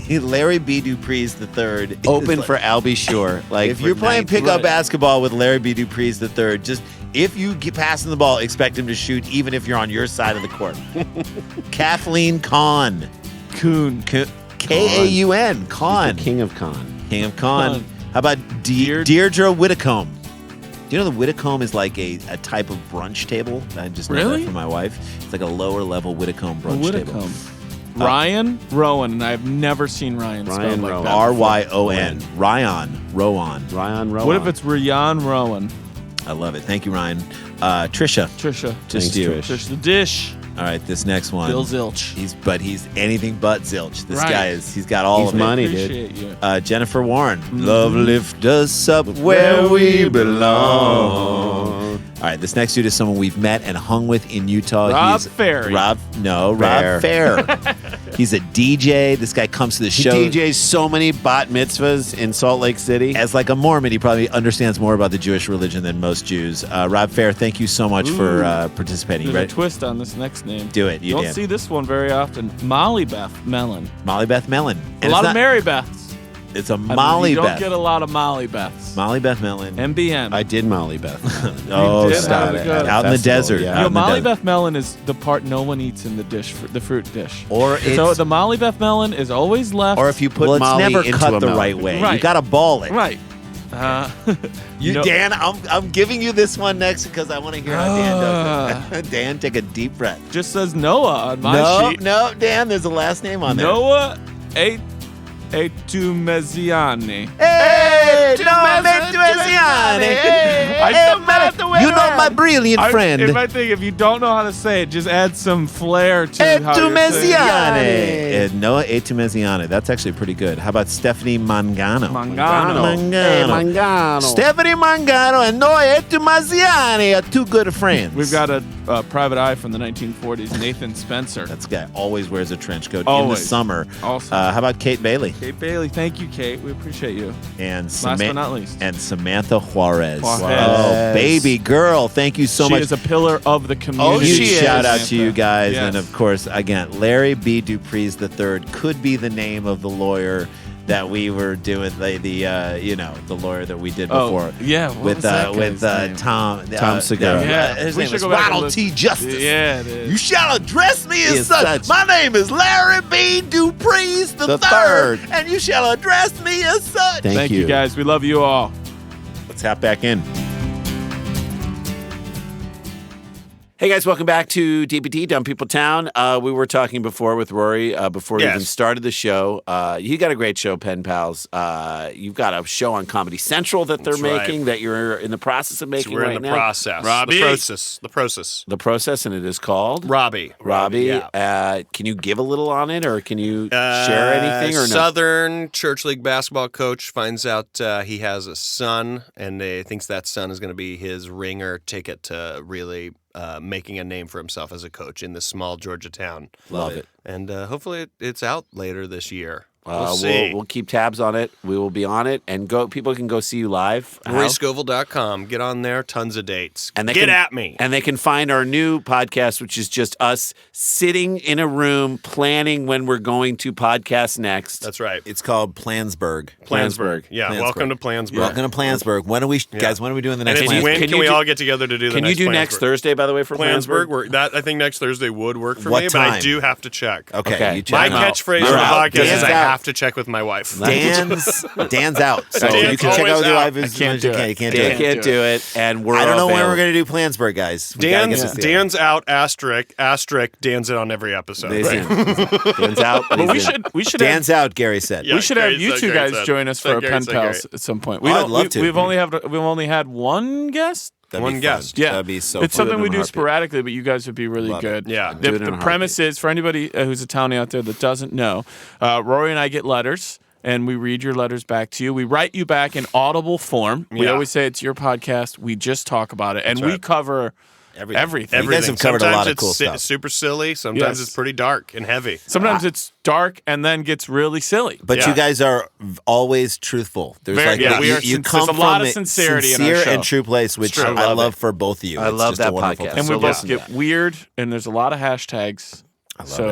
Larry B. Dupree's the third. Open for Albie Shore. Like If you're playing ninth. pickup Right. basketball with Larry B. Dupree's the third, just if you get passing the ball, expect him to shoot, even if you're on your side of the court. Kathleen Kahn. Coon. K-A-U-N. He's Kahn. the king of con. King of Kahn. Kahn. How about Deirdre Whitcomb? Do you know the Whitcomb is like a type of brunch table? I just know Really? that from my wife. It's like a lower level Whitcomb brunch table. Whitcomb. Ryan Rowan, and I've never seen Ryan spelled Ryan like Rowan. that. R-Y-O-N. Ryan. Rowan. Ryan Rowan. What if it's Ryan Rowan? I love it. Thank you, Ryan. Trisha. Trisha. Just Thanks, you. Trish. Trish the dish. All right, this next one. Bill Zilch. He's anything but zilch. This Right. guy he's got all He's of it. money, dude. Appreciate you. Jennifer Warren. Love lift us up where we belong. All right, this next dude is someone we've met and hung with in Utah. Rob Ferry. Rob Fair. He's a DJ. This guy comes to the He show. DJs so many bat mitzvahs in Salt Lake City. As like a Mormon, he probably understands more about the Jewish religion than most Jews. Rob Fair, thank you so much for participating. There's Right? a twist on this next name. Do it. You don't Dan. see this one very often. Molly Beth Mellon. Molly Beth Mellon. A lot of Mary Beths. It's a I mean, Molly you don't Beth. get a lot of Molly Beths. Molly Beth Mellon. MBM. I did Molly Beth. Oh, did? stop How'd it it. go? Out in the desert. yeah. Out in the Molly desert. Beth melon is the part no one eats in the dish, the fruit dish. Or so it's- the Molly Beth melon is always left. Or if you put Well, it's Molly never into cut a the melon. right way. Right. You got to ball it. right. You, know- Dan, I'm giving you this one next because I want to hear how Dan does it. Dan, take a deep breath. Just says Noah on my sheet. No, Dan, there's a last name on there. Noah Etumeziani. Hey, You know my brilliant friend. In my thing, if you don't know how to say it, just add some flair to how you're saying it. Noah Etumeziane. That's actually pretty good. How about Stephanie Mangano? Mangano. Hey, Mangano. Stephanie Mangano and Noah Etumeziane are two good friends. We've got a private eye from the 1940s, Nathan Spencer. This guy always wears a trench coat in the Always. summer. Also. How about Kate Bailey? Kate Bailey, thank you, Kate. We appreciate you. And Last but not least. And Samantha Juarez. Juarez. Oh, baby girl. Thank you so she much. is a pillar of the community. Huge shout out to you guys. Yes. And of course, again, Larry B. Dupree's III could be the name of the lawyer that we were doing, the lawyer that we did before. Yeah, what with was that with guy's name? Tom Segura. Yeah, his we name should is go back and Ronald listen. T. Justice. Yeah, it is. You shall address me as As such. such. My name is Larry B. Dupree's the third. and you shall address me as such. Thank you, guys. We love you all. Let's hop back in. Hey guys, welcome back to DPT, Dumb People Town. We were talking before with Rory before we even started the show. You got a great show, Pen Pals. You've got a show on Comedy Central that they're That's right. making that you're in the process of making We're right in the now. process. Robbie. The process. The process, and it is called Robbie. Robbie. Yeah. Can you give a little on it, or can you share anything, or no? Southern Church League basketball coach finds out he has a son, and thinks that son is going to be his ringer ticket to really making a name for himself as a coach in this small Georgia town. Love it. And hopefully it's out later this year. We'll see. We'll keep tabs on it. We will be on it, and people can go see you live. RoryScovel.com. Get on there. Tons of dates. And they Get can, at me. And they can find our new podcast, which is just us sitting in a room planning when we're going to podcast next. That's right. It's called Plansburg. Plansburg. Yeah. Plansburg. Welcome to Plansburg. Welcome to Plansburg. When are we, guys? When are we doing the And next it's Plansburg? when Can can you we do- all get together to do the Can you next do Plansburg? next Thursday, by the way, for Plansburg? Plansburg? I think next Thursday would work for What me, but I time? do have to check. Okay. You check My them out. catchphrase You're on the out. podcast is Dan's I out. have to check with my wife. Dan's out. So Dan's you can check out with your always wife as I can't much as you do can. it. You can't do Dan it. can't do it, and we're I don't know when available. we're going to do Plansburg, guys. We gotta get this together. Dan's out, asterisk, Dan's in on every episode. Dan's in. Dan's out. But But he's in. we should Dan's out, Gary said. Yeah. we should have Gary you said, two Gary guys said. join us for Said a Gary pen said, pals Gary. at some point. Oh, I'd love to. We've only had one guest. That'd One be fun. guest. Yeah, That'd be so it's fun. something we in a do heartbeat. sporadically, but you guys would be really Love it. good. Yeah. The, Do it in the a premise is for anybody who's a townie out there that doesn't know, Rory and I get letters. And we read your letters back to you. We write you back in audible form. We Yeah. always say it's your podcast. We just talk about it, and we right. cover everything. You guys have covered a lot of cool Sometimes stuff. it's super silly. Sometimes Yes. it's pretty dark and heavy. Sometimes it's dark and then gets really silly. But Yeah. you guys are always truthful. There's Very- like yeah, we you, are you sin- come there's a lot from of sincerity in our sincere show. and true place, which true. I Love love for both of you. I It's love just a that wonderful podcast. thing. And we So both listen get weird, and there's a lot of hashtags. So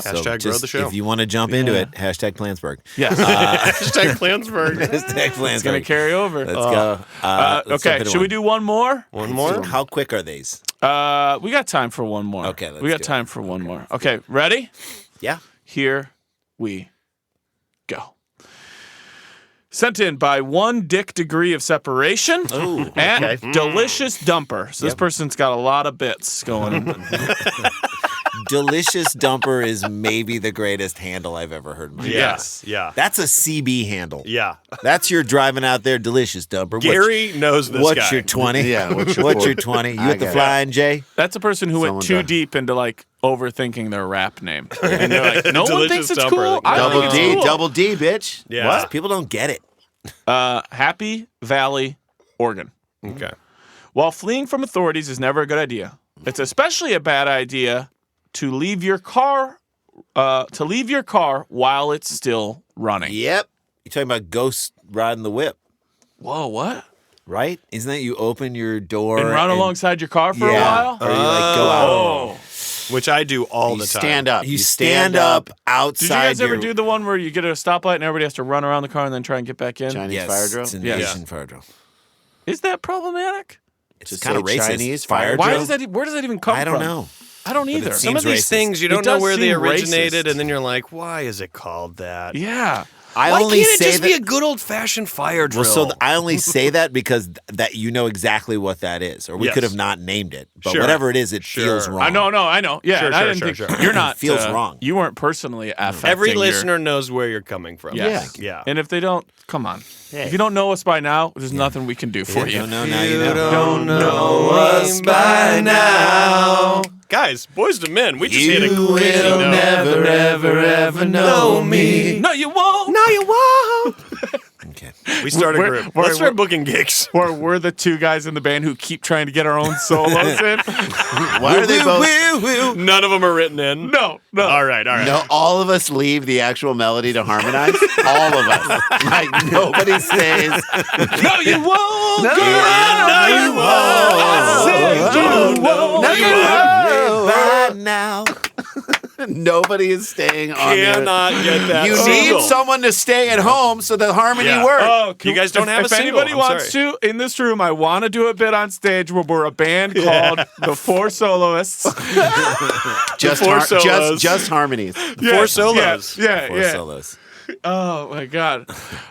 Hashtag grow just the show. If you want to jump into Yeah. it, hashtag Plansburg. yes, Hashtag Plansburg. Hashtag Plansburg. it's gonna carry over. Let's go. Let's jump Okay, into should we one. do one more? One more? How quick are these? We got time for one more. Okay, let's we got do it. time for one more. Okay, ready? Yeah. Here we go. Sent in by One Dick Degree of Separation at Delicious Dumper. So this person's got a lot of bits going. Delicious Dumper is maybe the greatest handle I've ever heard in my life. Yes. Yeah. That's a CB handle. Yeah. That's your driving out there, Delicious Dumper. Gary knows this What's guy. your 20? Yeah, what's your What's your 40? 20? You I at the got it. Flying J? That's a person who went Someone too does. deep into like overthinking their rap name. And they're like, no one Delicious thinks it's Dumper. cool. I Double think D, it's cool. double D, bitch. Yeah. What? People don't get it. Happy Valley, Oregon. Okay. While fleeing from authorities is never a good idea, it's especially a bad idea to leave your car while it's still running. Yep. You're talking about ghost riding the whip, Whoa, what? right? Isn't that you open your door And run alongside your car for yeah, a while? Or you like go out. Oh. which I do all the time. Stand up. You stand up Did outside. you guys ever do the one where you get a stoplight and everybody has to run around the car and then try and get back in? Chinese fire drill? It's an Yeah. Asian fire drill. Is that problematic? It's Just kind of say racist. Chinese fire Why drill? does that? Where does that even come from? I don't know. I don't either. it Some of seems these racist. things you It don't know does where they seem originated, racist. and then you're like, why is it called that? Yeah. I Why only can't it say just that. be a good old fashioned fire drill? Well, so I only say that because that you know exactly what that is, or we Yes. could have not named it. But Sure. whatever it is, it Sure. feels wrong. I know. Yeah, Sure, and I sure, didn't sure, think sure. you're not. Feels wrong. You weren't personally affecting Every your- listener knows where you're coming from. Yes. Yeah. And if they don't, come on. If you don't know us by now, there's nothing we can do for you. No, now you know. Don't know us by now. Guys, Boys to Men, we just hit a You crazy will note. never, ever, ever know me. No, you won't. No, you won't. Okay. We start a We're- group. we're- Let's start booking gigs. Or we're the two guys in the band who keep trying to get our own solos in. Why are they both? None of them are written in. No. All right. No, all of us leave the actual melody to harmonize. All of us. Like, nobody stays. No, you won't. No, you Right now. Nobody is staying on there. Cannot get that. You single. need someone to stay at home so the harmony Yeah. works. Oh, You guys don't have if a single, anybody I'm wants to, in this room, I want to do a bit on stage where we're a band called The Four Soloists. just, four solos. just harmonies. Four solos. Yeah. Four solos. Oh, my God.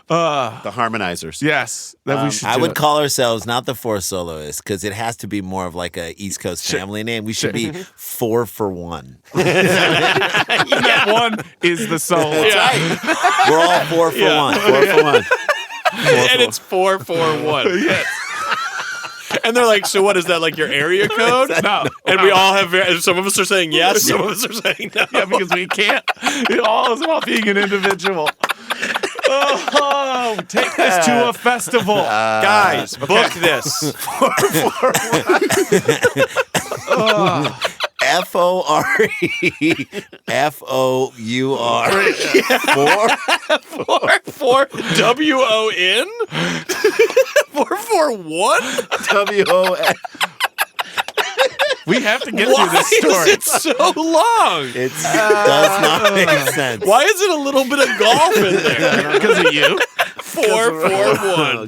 The harmonizers. Yes. That we should I do would it. call ourselves not the Four Soloists because it has to be more of like a East Coast family name. We should be 4 for 1. That one is the solo. We're all 4 for Yeah. 1. 4 for 1. And it's 441. Yes. And they're like, so what is that, like your area code? No. And we all have, some of us are saying yes, some of us are saying no. Yeah, because we can't. It all is about being an individual. Oh, take this to a festival. Guys, book this. FOREFOUR. 4 WON? 441? WON. We have to get Why through this is story. it so long? It does not make sense. Why is it a little bit of golf in there? Because of you. 441.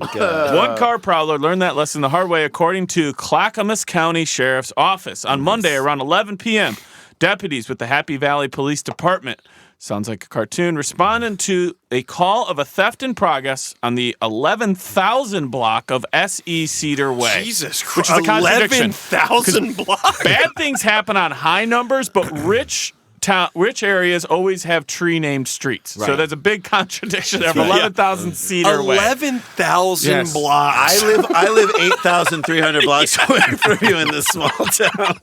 One car prowler learned that lesson the hard way, according to Clackamas County Sheriff's Office. On Monday around 11 p.m., deputies with the Happy Valley Police Department, sounds like a cartoon, responded to a call of a theft in progress on the 11,000 block of S.E. Cedar Way. Jesus Which Christ. is a contradiction. 11,000 blocks? Bad things happen on high numbers, but rich areas always have tree-named streets. So Right. there's a big contradiction there of 11,000 Cedar Way. 11,000 Yes. blocks. I live 8,300 blocks away from you in this small town.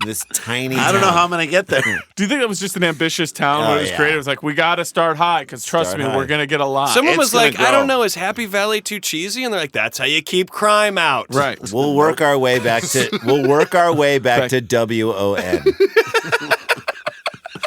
This tiny I don't know town. how I'm going to get there. Do you think it was just an ambitious town where it was yeah. created? It was like, we got to start high because trust Start me, high. we're going to get a lot. Someone It's was gonna like, I grow. don't know, is Happy Valley too cheesy? And they're like, that's how you keep crime out. Right. We'll work our way back to WON.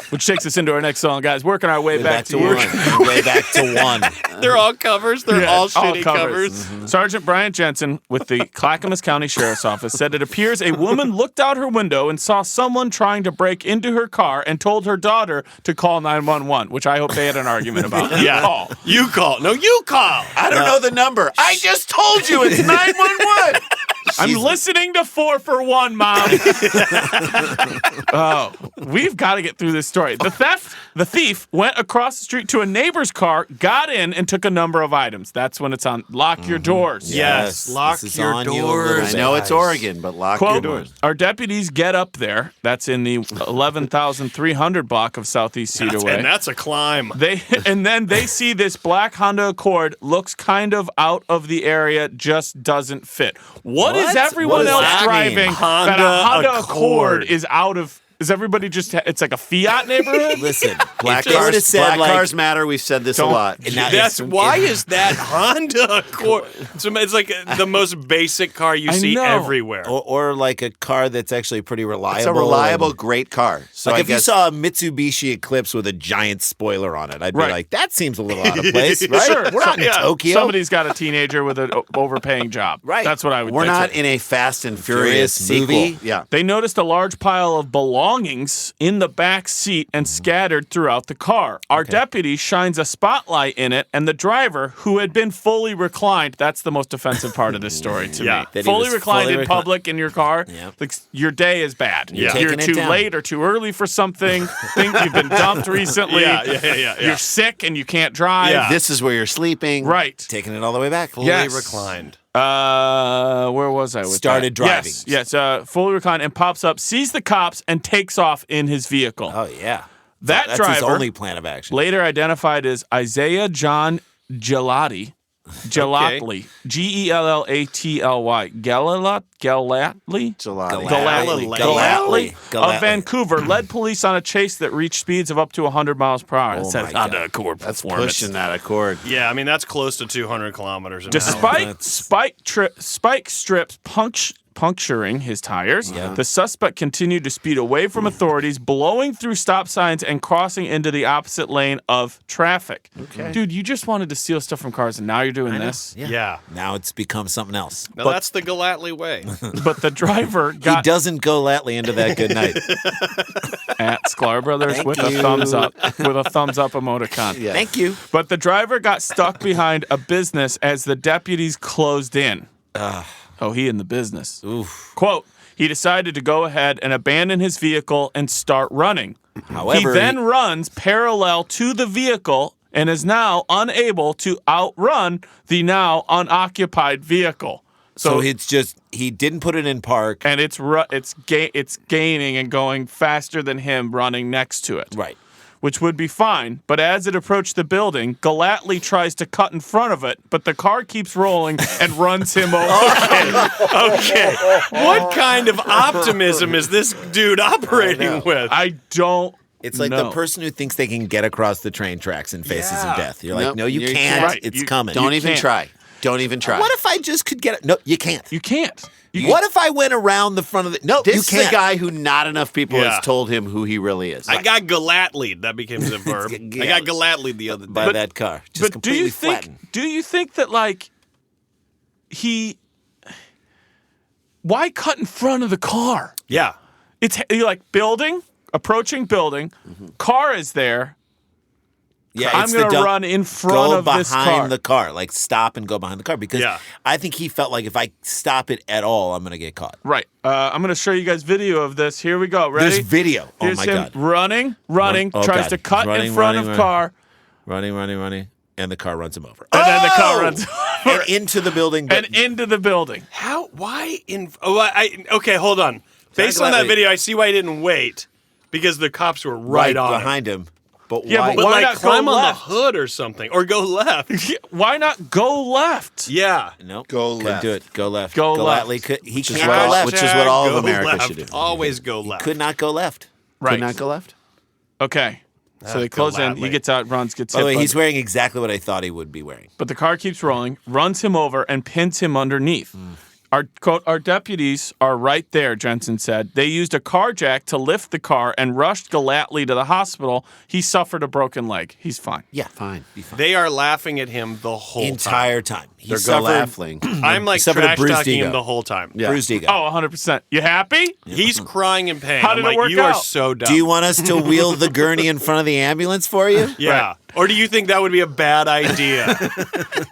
Which takes us into our next song, guys. Working our way back to one. work. Way back to 1. They're all covers. They're all shitty covers. Sergeant Brian Jensen with the Clackamas County Sheriff's Office said it appears a woman looked out her window and saw someone trying to break into her car and told her daughter to call 911, which I hope they had an argument about. Yeah. Call. You call. No, you call. I don't know the number. I just told you it's 911. I'm listening to 4 for 1, Mom. Oh, we've got to get through this story. The thief went across the street to a neighbor's car, got in, and took a number of items. That's when it's on lock your doors. Yes. Lock this is your on you a doors. little I bit. know it's Oregon, but lock your Quote, doors. our deputies get up there. That's in the 11,300 block of Southeast Cedar Way. And that's a climb. And then they see this black Honda Accord, looks kind of out of the area, just doesn't fit. What is everyone What does else that mean? driving that a Honda Honda Accord Accord is out of? Is everybody just? It's like a Fiat neighborhood. Listen, Black if they would've cars, said, black like, cars matter. We've said this a lot. now That's it's- why it- is that Honda Accord? So it's like the most basic car you I see know. everywhere. or like a car that's actually pretty reliable. It's a reliable, and- great car. So Like I if you guess saw a Mitsubishi Eclipse with a giant spoiler on it, I'd be Right. like, that seems a little out of place, right? Sure, We're not in yeah. Tokyo. Somebody's got a teenager with an overpaying job. Right. That's what I would. we're think. not in a Fast and Furious Furious sequel. movie? Yeah. They noticed a large pile of belongings belongings in the back seat and scattered throughout the car. Our deputy shines a spotlight in it, and the driver, who had been fully reclined, that's the most offensive part of this story to me. That he Fully was reclined fully in public in your car, like, your day is bad. Yeah. You're Taking it too down. late or too early for something. Think you've been dumped recently. Yeah. You're sick and you can't drive. Yeah. This is where you're sleeping. Right. Taking it all the way back. Fully Yes. reclined. Where was I with Started that? driving. Yes, fully reclined and pops up, sees the cops, and takes off in his vehicle. Oh, yeah. That That's his driver, only plan of action. later identified as Isaiah John Gelati, Gelatly, Gellatly, Gelatly, of Vancouver, led police on a chase that reached speeds of up to 100 miles per hour. Oh It says my God. on Accord That's performance. pushing that Accord. Yeah, I mean, that's close to 200 kilometers an hour. Despite spike strips puncturing his tires, the suspect continued to speed away from authorities, blowing through stop signs and crossing into the opposite lane of traffic. Dude, you just wanted to steal stuff from cars, and now you're doing this? Yeah. Now it's become something else. Now, that's the Galatly way. But the driver He got doesn't go Latley into that good night. at Sklar Brothers with a thumbs up, emoticon. Yeah. Thank you. But the driver got stuck behind a business as the deputies closed in. He in the business. Oof. Quote, he decided to go ahead and abandon his vehicle and start running. However, he then runs parallel to the vehicle and is now unable to outrun the now unoccupied vehicle. so it's just he didn't put it in park. And it's gaining and going faster than him running next to it. Right. Which would be fine, but as it approached the building, Galatly tries to cut in front of it, but the car keeps rolling and runs him over. Okay. What kind of optimism is this dude operating with? I don't It's like know. the person who thinks they can get across the train tracks and faces Yeah. of death. You're like, Nope, no, you you can't. can't. It's You coming. Don't You even can't. try. Don't even try. What if I just could get it? No, you can't. You can't. What if I went around the front of the? No, This you is can't. the guy who not enough people Yeah. has told him who he really is. I got Galatly. That becomes a verb. I got Galatly the other day. by that car. Just But do completely you think flattened. that like why cut in front of the car? Yeah. It's you're like approaching building, car is there. Yeah, I'm it's going the to dumb- run in front go of this car. behind the car, like stop and go behind the car because Yeah. I think he felt like if I stop it at all, I'm going to get caught. Right. I'm going to show you guys video of this. Here we go. Ready? There's video. Here's oh my him God. running, Oh, tries God. to cut Running, in front running, of car, Running, and the car runs him over. and then the car runs over And into the building. But and into the building. How? Why? Okay, hold on. Based on that Galatly. video, I see why he didn't wait because the cops were right on him. behind him. But Yeah, why? but But why like not go climb on left? the hood or something, or go left. Why not go left? Yeah. Nope. Go Couldn't left. do it. Go left. Go Galatly left. Could, he Which is can't what go all- left. which is what all of Go America left. should do. Always go left. Could not go left. Right. Could not go left. Okay. So they close in. He Galatly. gets out, runs, gets By the hit. way, by he's the- wearing exactly what I thought he would be wearing. But the car keeps rolling, runs him over, and pins him underneath. Our deputies are right there, Jensen said. They used a car jack to lift the car and rushed Galatly to the hospital. He suffered a broken leg. He's fine. Yeah, Fine. be fine. They are laughing at him the whole Entire time. He They're go suffered laughing. time. I'm like suffered a trash bruised talking him ego. the whole time. Yeah. bruised ego. Oh, 100%. You happy? He's crying in pain. How did I'm it like, work you are out? so dumb. Do you want us to wheel the gurney in front of the ambulance for you? Yeah. Or do you think that would be a bad idea?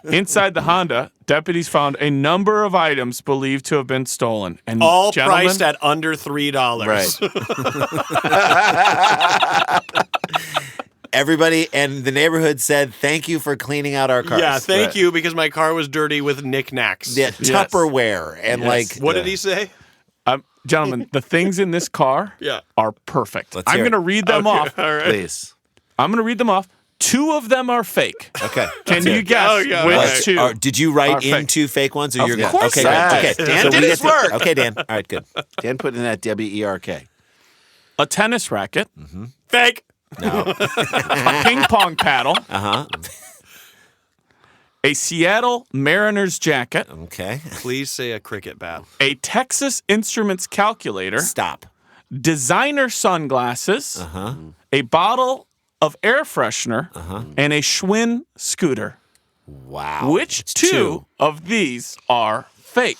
Inside the Honda, deputies found a number of items believed to have been stolen. And All gentlemen, priced at under $3. Right. Everybody and the neighborhood said, thank you for cleaning out our cars. Yeah, thank Right. you because my car was dirty with knickknacks. Yeah, Tupperware and like. What did he say? gentlemen, the things in this car Yeah. are perfect. Let's I'm hear going to it. read them off. All right. Please. I'm going to read them off. 2 of them are fake. Okay. Can you guess Oh, yeah, which okay. 2? Did you are write fake? into fake ones? Or Of you're course okay, I good. did. Okay. Dan So did we his get to- work. Okay, Dan. All right, good. Dan put in that WERK. A tennis racket, Fake. a ping pong paddle, a Seattle Mariners jacket, Okay. Please say a cricket bat. a Texas Instruments calculator, Stop. designer sunglasses, a bottle of air freshener, and a Schwinn scooter. Wow. Which It's 2 of these are fake?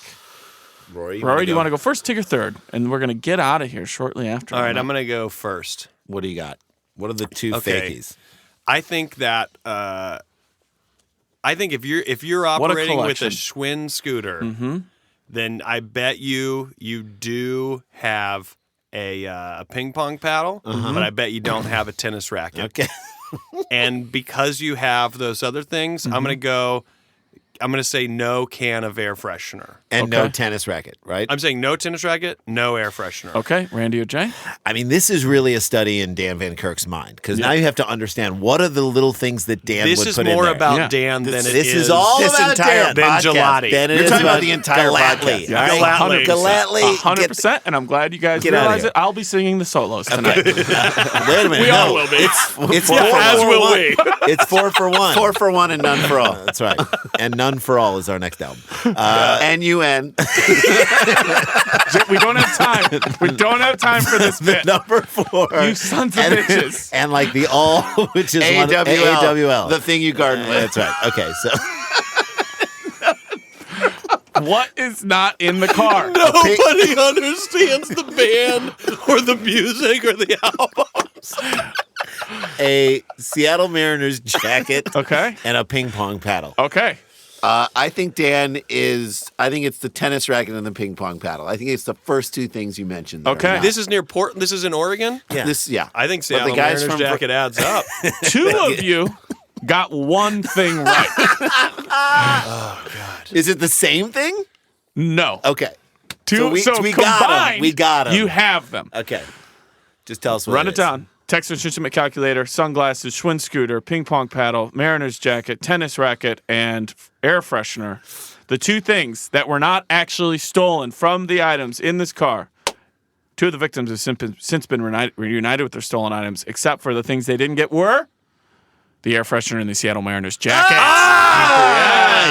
Rory, do you want to go first? Take your third, and we're gonna get out of here shortly after. All right, I'm gonna go first. What do you got? What are the two Okay. fakies? I think that if you're operating with a collection. Schwinn scooter, then I bet you do have a ping pong paddle, but I bet you don't have a tennis racket. Okay. And because you have those other things, I'm gonna say no can of air freshener. And no tennis racket, right? I'm saying no tennis racket, no air freshener. Okay, Randy or Jay? I mean, this is really a study in Dan Van Kirk's mind because now you have to understand what are the little things that Dan This would is put in more there. about Dan than it This is is all this about entire Dan. than podcast. Gelati. Then it You're is talking about about the entire Galatly. podcast. All right? Galatly. Galatly. 100%, and I'm glad you guys Get out of realize here. it. I'll be singing the solos tonight. Wait a minute. We no. all will be. It's Yeah, four as for will one. we. It's 4 for 1. 4 for 1 and none for all. That's right. And None for All is our next album. N-U-N. We don't have time. We don't have time for this bit. Number 4. You sons of bitches. And like the all, which is one of AWL. The thing you garden with. That's right. Okay, so What is not in the car? Nobody understands the band or the music or the albums. a Seattle Mariners jacket Okay. and a ping pong paddle. Okay. I think it's the tennis racket and the ping pong paddle. I think it's the first two things you mentioned. that Okay. are not. This is near Portland. This is in Oregon. Yeah. I think But Seattle the guys Mariners from jacket adds up. Two of you got one thing right. Is it the same thing? No. Okay. Two. So we got 'em. combined, We got 'em. You have them. Okay. Just tell us what Run it it down. Texas Instrument calculator, sunglasses, Schwinn scooter, ping pong paddle, Mariners jacket, tennis racket, and air freshener. The two things that were not actually stolen from the items in this car. Two of the victims have since been reunited with their stolen items, except for the things they didn't get were the air freshener and the Seattle Mariners jacket.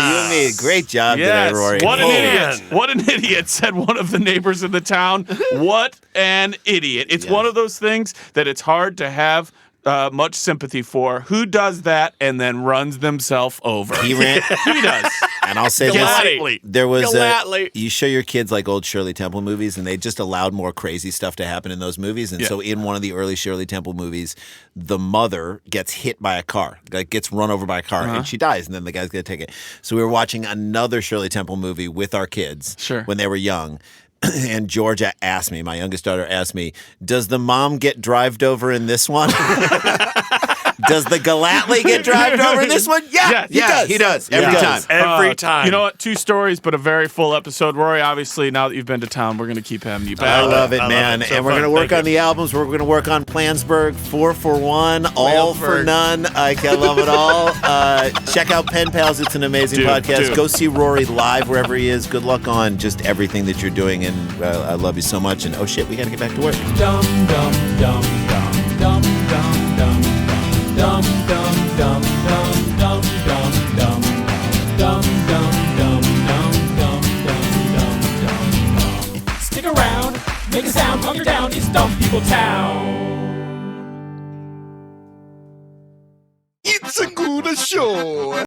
You made a great job today, Rory. What an Oh, idiot. man. What an idiot, said one of the neighbors in the town. What an idiot. It's one of those things that it's hard to have much sympathy for. Who does that and then runs themselves over? He ran. He does. And I'll say this. Gladly. There was Gladly. you show your kids like old Shirley Temple movies, and they just allowed more crazy stuff to happen in those movies. And so, in one of the early Shirley Temple movies, the mother gets hit by a car, like gets run over by a car, and she dies. And then the guy's gonna take it. So we were watching another Shirley Temple movie with our kids when they were young. And Georgia asked me, my youngest daughter asked me, "Does the mom get drived over in this one?" Does the Galatly get drived over in this one? Yeah, he does. Every time. Every time. You know what? 2 stories, but a very full episode. Rory, obviously, now that you've been to town, we're going to keep having you back. I love it, I love man. it. So And we're fun. going to work Thank on the albums. We're going to work on Plansburg, 4 for 1, All for Plansburg. None. I love it all. Check out Pen Pals. It's an amazing podcast. do. Go see Rory live wherever he is. Good luck on just everything that you're doing. And I love you so much. And oh, shit, we got to get back to work. Dum dum dum dum dum dum dum dum dum dum dum dum dum dum dum dum dum dum. Stick around, make a sound, hunker down, it's Dumb People Town. It's a good show.